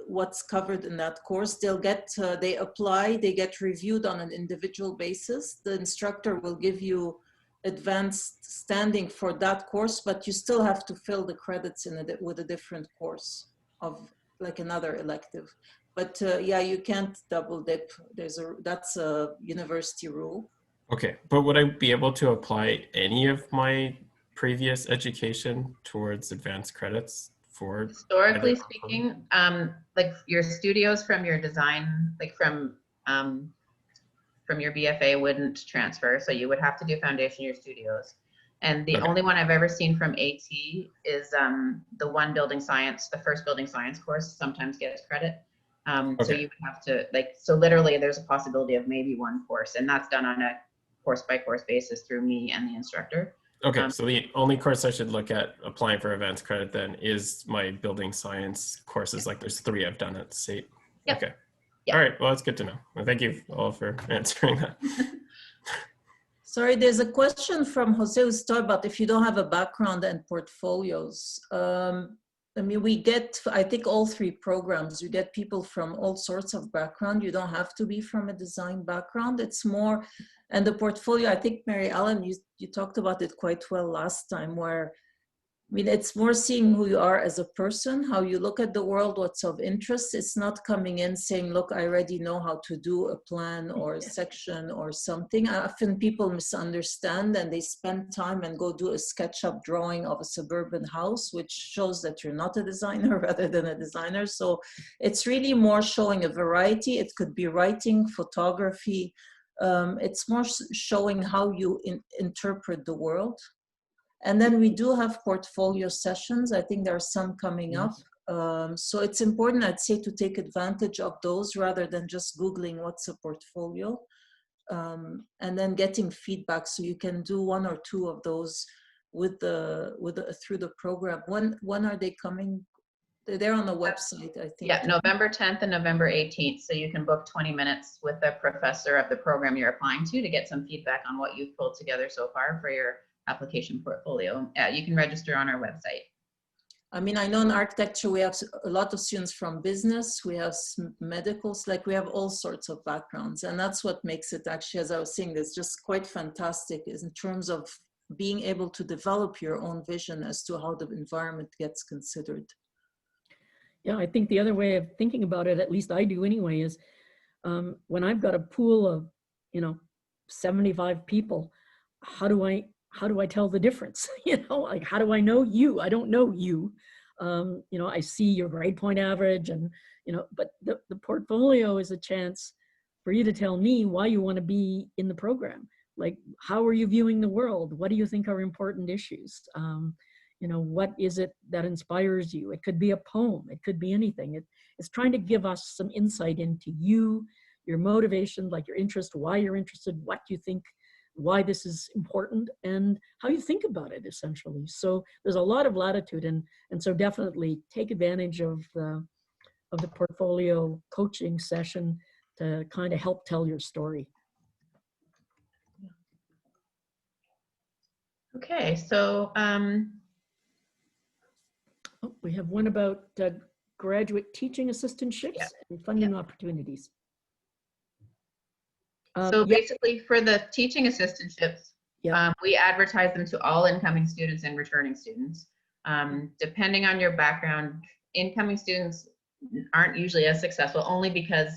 what's covered in that course. They'll get, they apply, they get reviewed on an individual basis. The instructor will give you advanced standing for that course, but you still have to fill the credits with a different course of like another elective. But yeah, you can't double dip. That's a university rule. Okay, but would I be able to apply any of my previous education towards advanced credits for? Historically speaking, like your studios from your design, like from your BFA wouldn't transfer, so you would have to do foundation year studios. And the only one I've ever seen from AT is the one building science, the first building science course sometimes gets credit. So you would have to so literally there's a possibility of maybe one course, and that's done on a course by course basis through me and the instructor. Okay, so the only course I should look at applying for advanced credit then is my building science courses. Like there's 3 I've done at SAPL. Yep. Okay. Yeah. All right, well, that's good to know. Well, thank you all for answering that. Sorry, there's a question from Jose who's talking about if you don't have a background and portfolios. I mean, we get, I think all 3 programs, you get people from all sorts of background. You don't have to be from a design background. It's more, and the portfolio, I think Mary Ellen, you talked about it quite well last time, where I mean, it's more seeing who you are as a person, how you look at the world, what's of interest. It's not coming in saying, look, I already know how to do a plan or a section or something. Often people misunderstand and they spend time and go do a SketchUp drawing of a suburban house, which shows that you're not a designer rather than a designer. So it's really more showing a variety. It could be writing, photography. It's more showing how you interpret the world. And then we do have portfolio sessions. I think there are some coming up. So it's important, I'd say, to take advantage of those rather than just Googling what's a portfolio. And then getting feedback. So you can do 1 or 2 of those through the program. When are they coming? They're on the website, I think. Yeah, November 10th and November 18th. So you can book 20 minutes with the professor of the program you're applying to get some feedback on what you've pulled together so far for your application portfolio. You can register on our website. I mean, I know in architecture, we have a lot of students from business, we have medicals, like we have all sorts of backgrounds. And that's what makes it actually, as I was saying, it's just quite fantastic is in terms of being able to develop your own vision as to how the environment gets considered. Yeah, I think the other way of thinking about it, at least I do anyway, is when I've got a pool of, 75 people, how do I tell the difference? Like, how do I know you? I don't know you. I see your grade point average and, but the portfolio is a chance for you to tell me why you want to be in the program. Like, how are you viewing the world? What do you think are important issues? What is it that inspires you? It could be a poem. It could be anything. It's trying to give us some insight into you, your motivation, like your interest, why you're interested, what you think, why this is important, and how you think about it, essentially. So there's a lot of latitude, and so definitely take advantage of the portfolio coaching session to kind of help tell your story. Okay, so we have one about graduate teaching assistantships and funding opportunities. So basically for the teaching assistantships, we advertise them to all incoming students and returning students. Depending on your background, incoming students aren't usually as successful only because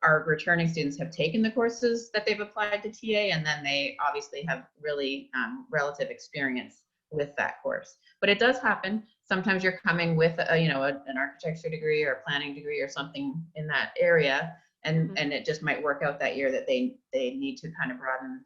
our returning students have taken the courses that they've applied to TA, and then they obviously have really relative experience with that course. But it does happen. Sometimes you're coming with an architecture degree or a planning degree or something in that area, and it just might work out that year that they need to kind of broaden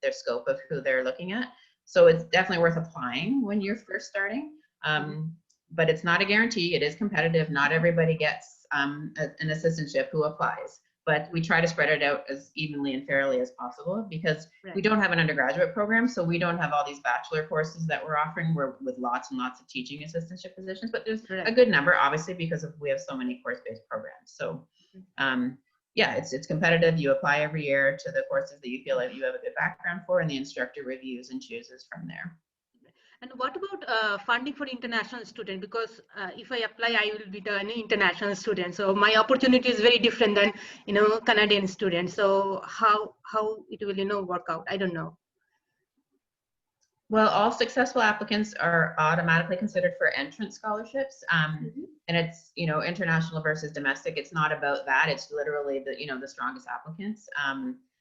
their scope of who they're looking at. So it's definitely worth applying when you're first starting, but it's not a guarantee. It is competitive. Not everybody gets an assistantship who applies, but we try to spread it out as evenly and fairly as possible because we don't have an undergraduate program, so we don't have all these bachelor courses that we're offering with lots and lots of teaching assistantship positions, but there's a good number, obviously, because we have so many course-based programs. So yeah, it's competitive. You apply every year to the courses that you feel like you have a good background for, and the instructor reviews and chooses from there. And what about funding for international student? Because if I apply, I will be an international student. So my opportunity is very different than, Canadian students. So how it will, work out? I don't know. Well, all successful applicants are automatically considered for entrance scholarships. And it's, international versus domestic. It's not about that. It's literally the strongest applicants.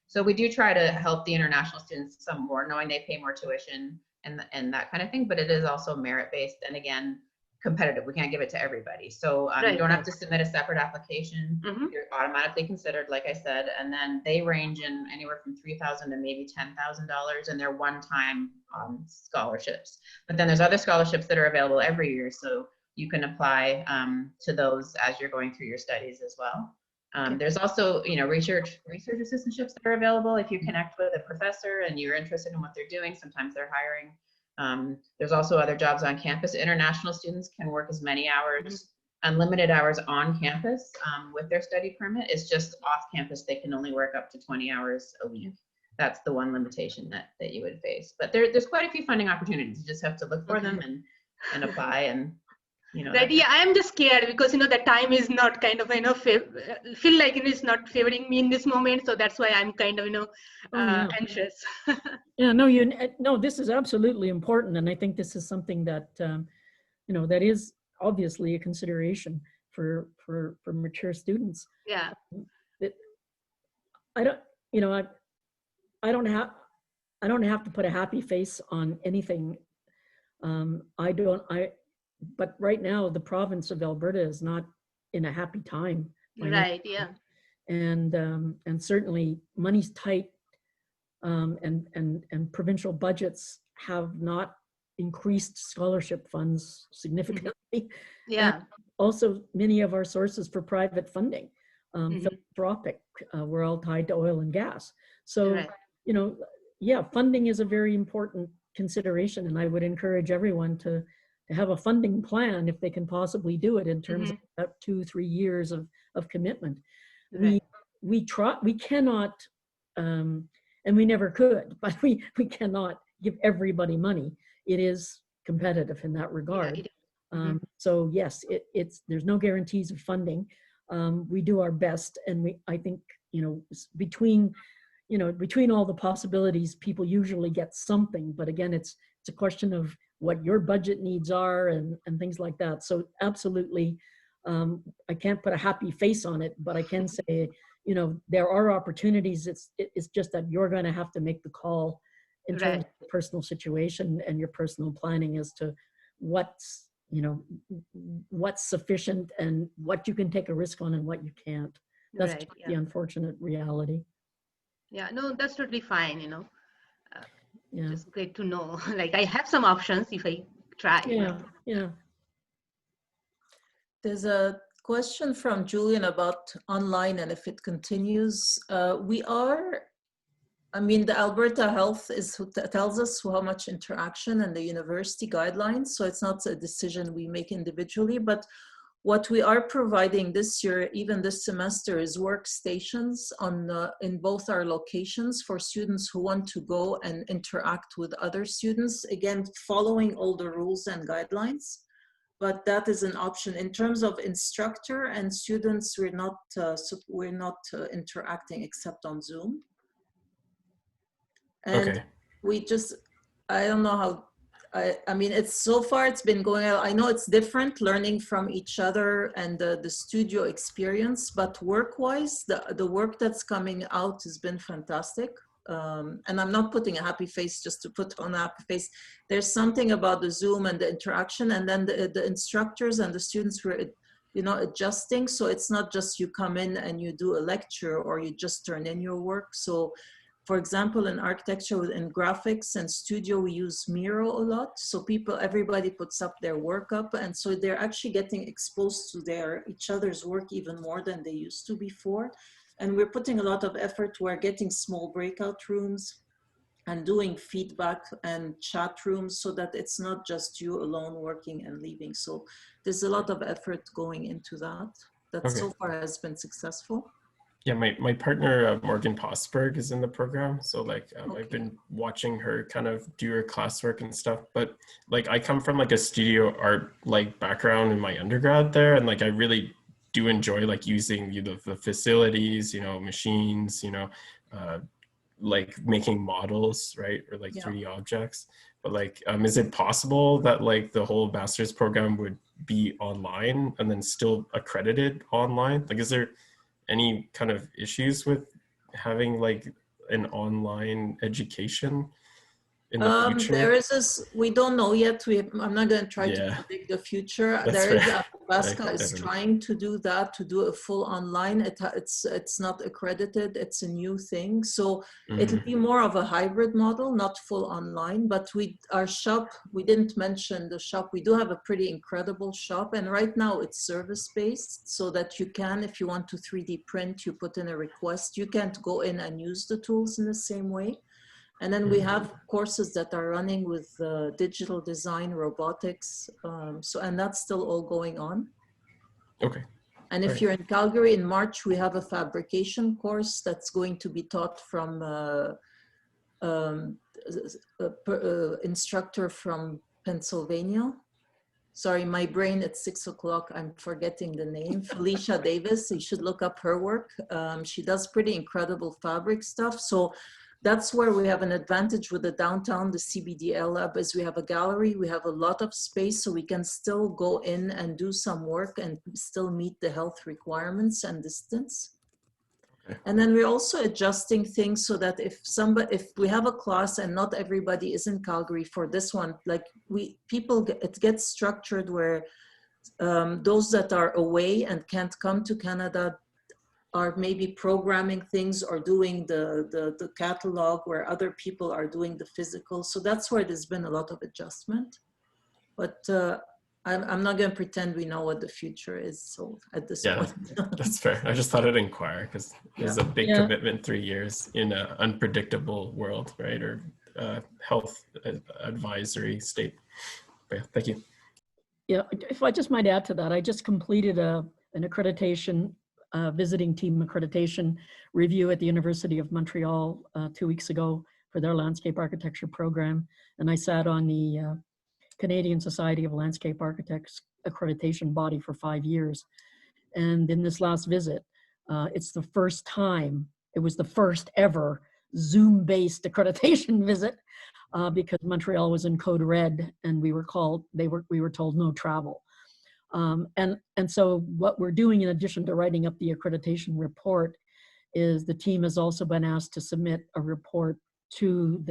So we do try to help the international students some more, knowing they pay more tuition and that kind of thing, but it is also merit-based and again, competitive. We can't give it to everybody. So you don't have to submit a separate application. You're automatically considered, like I said, and then they range in anywhere from $3,000 to maybe $10,000, and they're one-time scholarships. But then there's other scholarships that are available every year, so you can apply to those as you're going through your studies as well. There's also, research assistantships that are available if you connect with a professor and you're interested in what they're doing. Sometimes they're hiring. There's also other jobs on campus. International students can work as many hours, unlimited hours on campus with their study permit. It's just off campus, they can only work up to 20 hours a week. That's the one limitation that you would face. But there's quite a few funding opportunities. You just have to look for them and apply. And you know, Right. Yeah, I am just scared because, the time is not kind of, feel like it's not favoring me in this moment. So that's why I'm kind of, anxious. Yeah, no, no, this is absolutely important. And I think this is something that, that is obviously a consideration for mature students. Yeah. I don't, I don't have to put a happy face on anything. But right now the province of Alberta is not in a happy time. Right. Yeah. And certainly money's tight, and provincial budgets have not increased scholarship funds significantly. Yeah. And also many of our sources for private funding, Mhm. philanthropic, we're all tied to oil and gas. So, Right. Yeah, funding is a very important consideration, and I would encourage everyone to have a funding plan if they can possibly do it in terms of about 2-3 years of commitment. Right. We cannot, and we never could, but we cannot give everybody money. It is competitive in that regard. Yeah, So yes, there's no guarantees of funding. We do our best, and I think, between all the possibilities, people usually get something. But again, it's a question of what your budget needs are and things like that. So absolutely, I can't put a happy face on it, but I can say, there are opportunities. It's just that you're going to have to make the call in terms of your personal situation and your personal planning as to what's sufficient and what you can take a risk on and what you can't. That's Right, the unfortunate reality. Yeah, no, that's totally fine, Yeah. Just great to know. Like, I have some options if I try. Yeah. There's a question from Julian about online and if it continues. The Alberta Health tells us how much interaction and the university guidelines, so it's not a decision we make individually, but what we are providing this year, even this semester, is workstations in both our locations for students who want to go and interact with other students, again, following all the rules and guidelines. But that is an option. In terms of instructor and students, we're not interacting except on Zoom. And I don't know how, it's so far it's been going out. I know it's different learning from each other and the studio experience, but work-wise, the work that's coming out has been fantastic. And I'm not putting a happy face just to put on a happy face. There's something about the Zoom and the interaction, and then the instructors and the students were, adjusting. So it's not just you come in and you do a lecture or you just turn in your work. So for example, in architecture, in graphics and studio, we use Miro a lot. So everybody puts up their work up, and so they're actually getting exposed to each other's work even more than they used to before. And we're putting a lot of effort. We're getting small breakout rooms and doing feedback and chat rooms so that it's not just you alone working and leaving. So there's a lot of effort going into that. So far has been successful. Yeah, my partner, Morgan Posberg, is in the program. So I've been watching her kind of do her classwork and stuff. But I come from a studio art background in my undergrad there. And I really do enjoy using the facilities, machines, making models, right? Or 3D objects. But is it possible that the whole master's program would be online and then still accredited online? Is there any kind of issues with having an online education in the future? There is this, we don't know yet. I'm not going to try to predict the future. Alaska is trying to do that, to do a full online. It's not accredited. It's a new thing. So it'll be more of a hybrid model, not full online. But our shop, we didn't mention the shop. We do have a pretty incredible shop. And right now it's service-based so that you can, if you want to 3D print, you put in a request. You can't go in and use the tools in the same way. And then we have courses that are running with digital design, robotics. And that's still all going on. Okay. And if you're in Calgary in March, we have a fabrication course that's going to be taught from instructor from Pennsylvania. sorry, my brain at 6 o'clock, I'm forgetting the name, Felicia Davis. You should look up her work. She does pretty incredible fabric stuff. So that's where we have an advantage with the downtown, the CBDL lab, is we have a gallery, we have a lot of space, so we can still go in and do some work and still meet the health requirements and distance. And then we're also adjusting things so that if we have a class and not everybody is in Calgary for this one, like it gets structured where those that are away and can't come to Canada are maybe programming things or doing the catalog where other people are doing the physical. So that's where there's been a lot of adjustment. But I'm not going to pretend we know what the future is. So at this point. That's fair. I just thought I'd inquire because it's a big commitment, 3 years in an unpredictable world, right? Or health advisory state. But yeah, thank you. Yeah, if I just might add to that, I just completed an accreditation, visiting team accreditation review at the University of Montreal 2 weeks ago for their landscape architecture program. And I sat on the Canadian Society of Landscape Architects accreditation body for 5 years. And in this last visit, it's the first time, it was the first ever Zoom-based accreditation visit because Montreal was in code red and we were told no travel. And so what we're doing in addition to writing up the accreditation report is the team has also been asked to submit a report to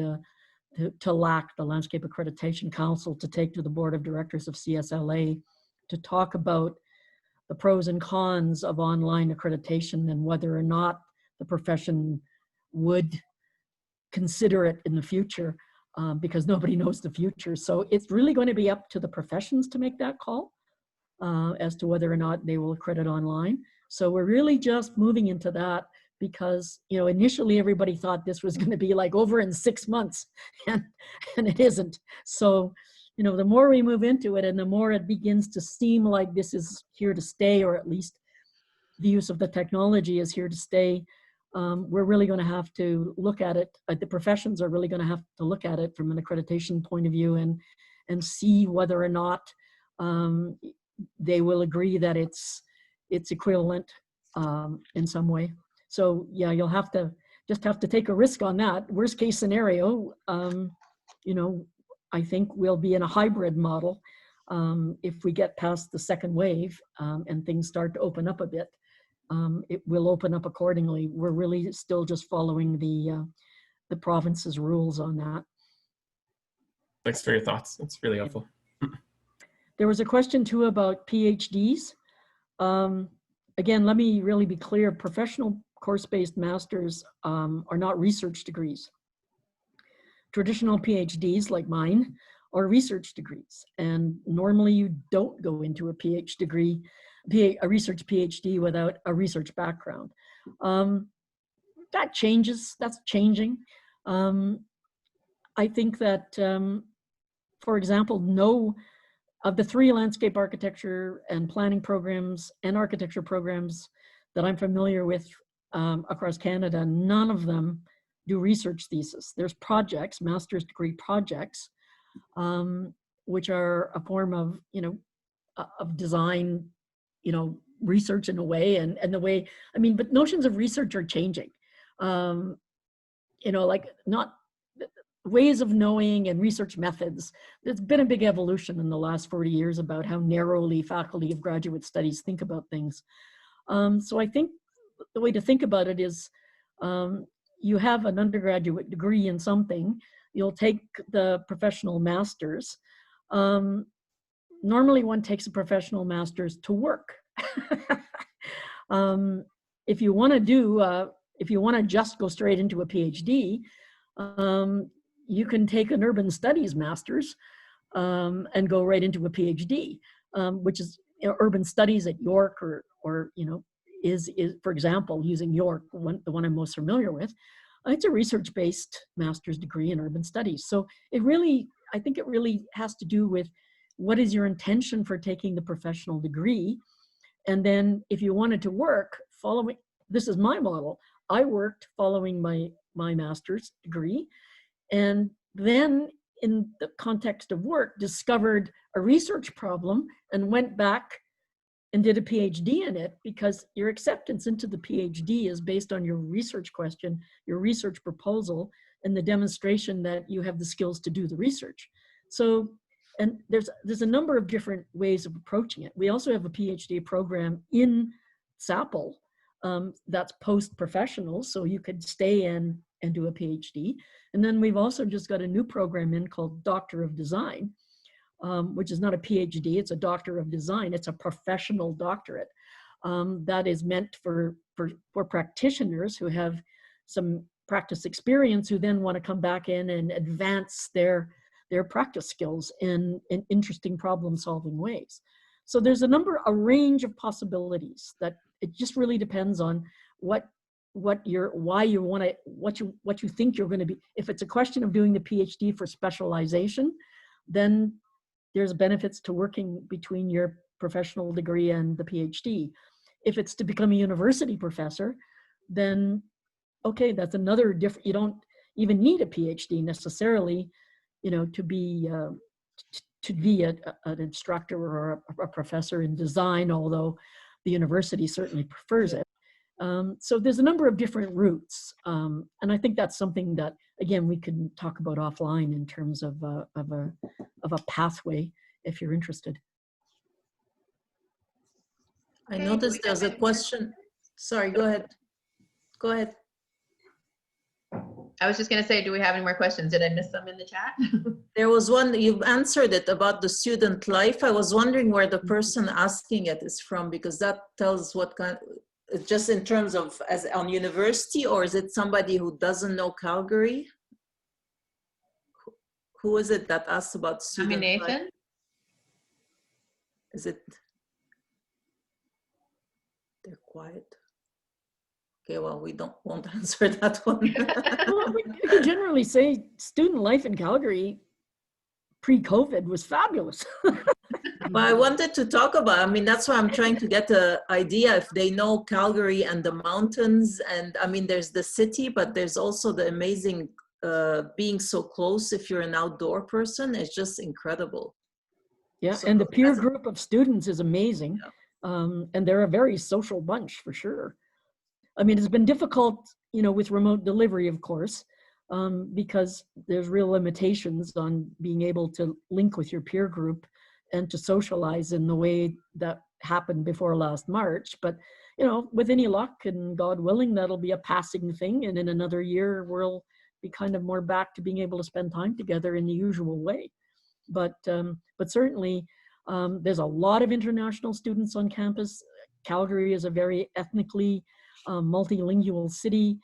LAC, the Landscape Accreditation Council, to take to the board of directors of CSLA to talk about the pros and cons of online accreditation and whether or not the profession would consider it in the future because nobody knows the future. So it's really going to be up to the professions to make that call as to whether or not they will accredit online. So we're really just moving into that because, initially everybody thought this was going to be like over in 6 months and it isn't. So, the more we move into it and the more it begins to seem like this is here to stay, or at least the use of the technology is here to stay, we're really going to have to look at it. The professions are really going to have to look at it from an accreditation point of view and see whether or not they will agree that it's equivalent in some way. So yeah, you'll have to take a risk on that. Worst case scenario, I think we'll be in a hybrid model if we get past the second wave and things start to open up a bit. It will open up accordingly. We're really still just following the province's rules on that. Thanks for your thoughts. That's really helpful. There was a question too about PhDs. Again, let me really be clear. Professional course-based masters are not research degrees. Traditional PhDs like mine are research degrees. And normally you don't go into a a research PhD without a research background. That changes, that's changing. I think that, for example, of the 3 landscape architecture and planning programs and architecture programs that I'm familiar with across Canada, none of them do research thesis. There's projects, master's degree projects, which are a form of, of design, research in a way, and the way, but notions of research are changing. Like not ways of knowing and research methods. There's been a big evolution in the last 40 years about how narrowly faculty of graduate studies think about things. So I think the way to think about it is you have an undergraduate degree in something, you'll take the professional master's. Normally one takes a professional master's to work. If you want to just go straight into a PhD, you can take an urban studies master's and go right into a PhD, which is urban studies at York or is for example, using York, the one I'm most familiar with, it's a research-based master's degree in urban studies. So I think it really has to do with what is your intention for taking the professional degree. And then if you wanted to work following, this is my model, I worked following my master's degree. And then in the context of work, discovered a research problem and went back and did a PhD in it, because your acceptance into the PhD is based on your research question, your research proposal, and the demonstration that you have the skills to do the research. So, and there's a number of different ways of approaching it. We also have a PhD program in SAPL that's post-professional, so you could stay in and do a PhD. And then we've also just got a new program in called Doctor of Design, which is not a PhD, it's a Doctor of Design. It's a professional doctorate that is meant for practitioners who have some practice experience, who then want to come back in and advance their practice skills in interesting problem-solving ways. So there's a range of possibilities that it just really depends on what you think you're going to be. If it's a question of doing the PhD for specialization, then there's benefits to working between your professional degree and the PhD. If it's to become a university professor, then okay, that's another different. You don't even need a PhD necessarily, to be an instructor or a professor in design, although the university certainly prefers it. So there's a number of different routes, and I think that's something that, again, we can talk about offline in terms of a pathway, if you're interested. I noticed there's a question. Sorry, go ahead. Go ahead. I was just going to say, do we have any more questions? Did I miss some in the chat? There was one, you've answered it about the student life. I was wondering where the person asking it is from, because that tells what kind, just in terms of as on university, or is it somebody who doesn't know Calgary? Who is it that asked about student life? Nathan? Is it? They're quiet. Okay, well, we won't answer that one. Well, we can generally say student life in Calgary pre-COVID was fabulous. Well, I wanted to talk about, I mean, that's why I'm trying to get an idea if they know Calgary and the mountains. And I mean, there's the city, but there's also the amazing being so close. If you're an outdoor person, it's just incredible. Yeah, So and the peer group of students is amazing. Yeah. And they're a very social bunch for sure. I mean, it's been difficult, with remote delivery, of course, because there's real limitations on being able to link with your peer group and to socialize in the way that happened before last March. But, with any luck and God willing, that'll be a passing thing. And in another year, we'll be kind of more back to being able to spend time together in the usual way. But certainly, there's a lot of international students on campus. Calgary is a very ethnically multilingual city.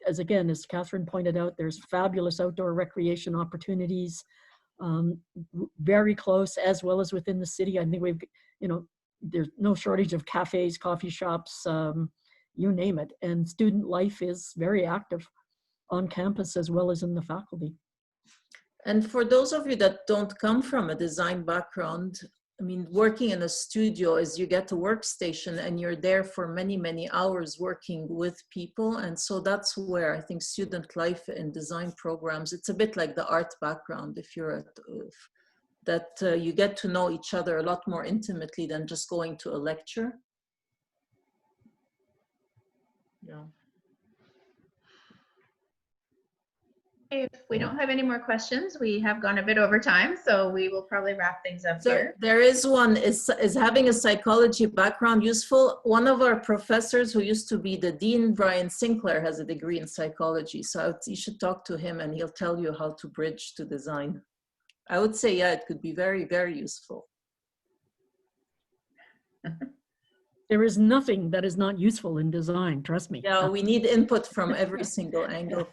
As Katherine pointed out, there's fabulous outdoor recreation opportunities, very close as well as within the city. I think we've, there's no shortage of cafes, coffee shops, you name it. And student life is very active on campus as well as in the faculty. And for those of you that don't come from a design background, I mean, working in a studio is you get a workstation and you're there for many, many hours working with people. And so that's where I think student life in design programs, it's a bit like the art background. If you're you get to know each other a lot more intimately than just going to a lecture. Yeah. If we don't have any more questions, we have gone a bit over time, so we will probably wrap things up here. There is one, is having a psychology background useful? One of our professors who used to be the dean, Brian Sinclair, has a degree in psychology. So you should talk to him and he'll tell you how to bridge to design. I would say, yeah, it could be very, very useful. There is nothing that is not useful in design, trust me. Yeah, we need input from every single angle.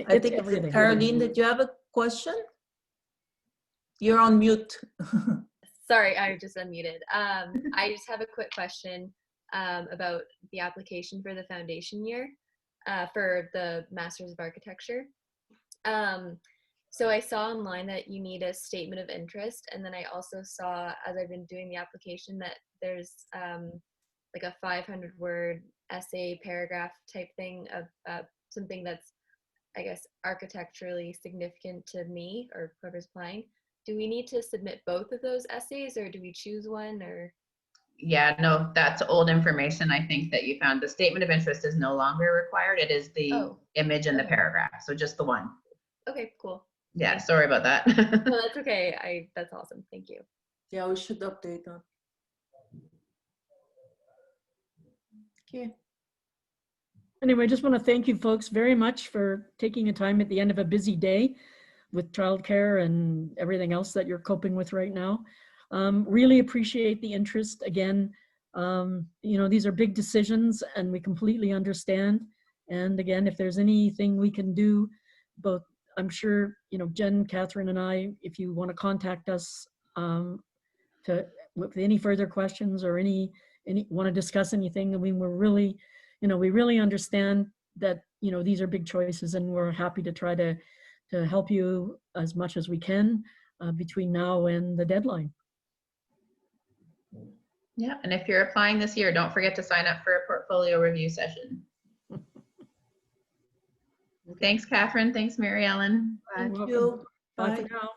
I think everything. Caroline, did you have a question? You're on mute. Sorry, I just unmuted. I just have a quick question about the application for the foundation year for the Masters of Architecture. So I saw online that you need a statement of interest, and then I also saw, as I've been doing the application, that there's like a 500-word essay paragraph type thing of something that's I guess, architecturally significant to me or whoever's applying, do we need to submit both of those essays, or do we choose one? Or Yeah, no, that's old information. I think that you found the statement of interest is no longer required. It is the image in the okay. paragraph. So just the one. Okay, cool. Yeah, Thanks. sorry about that. No, that's okay. That's awesome. Thank you. Yeah, we should update that. Okay. Anyway, I just want to thank you folks very much for taking a time at the end of a busy day with childcare and everything else that you're coping with right now. Really appreciate the interest. Again, you know, these are big decisions and we completely understand. And again, if there's anything we can do, both, I'm sure, you know, Jen, Catherine, and I, if you want to contact us with any further questions or any want to discuss anything, I mean, we're really, you know, we really understand that, you know, these are big choices, and we're happy to try to help you as much as we can between now and the deadline. Yeah, and if you're applying this year, don't forget to sign up for a portfolio review session. Thanks, Catherine. Thanks, Mary Ellen. Thank Welcome. you. Bye Bye. for now.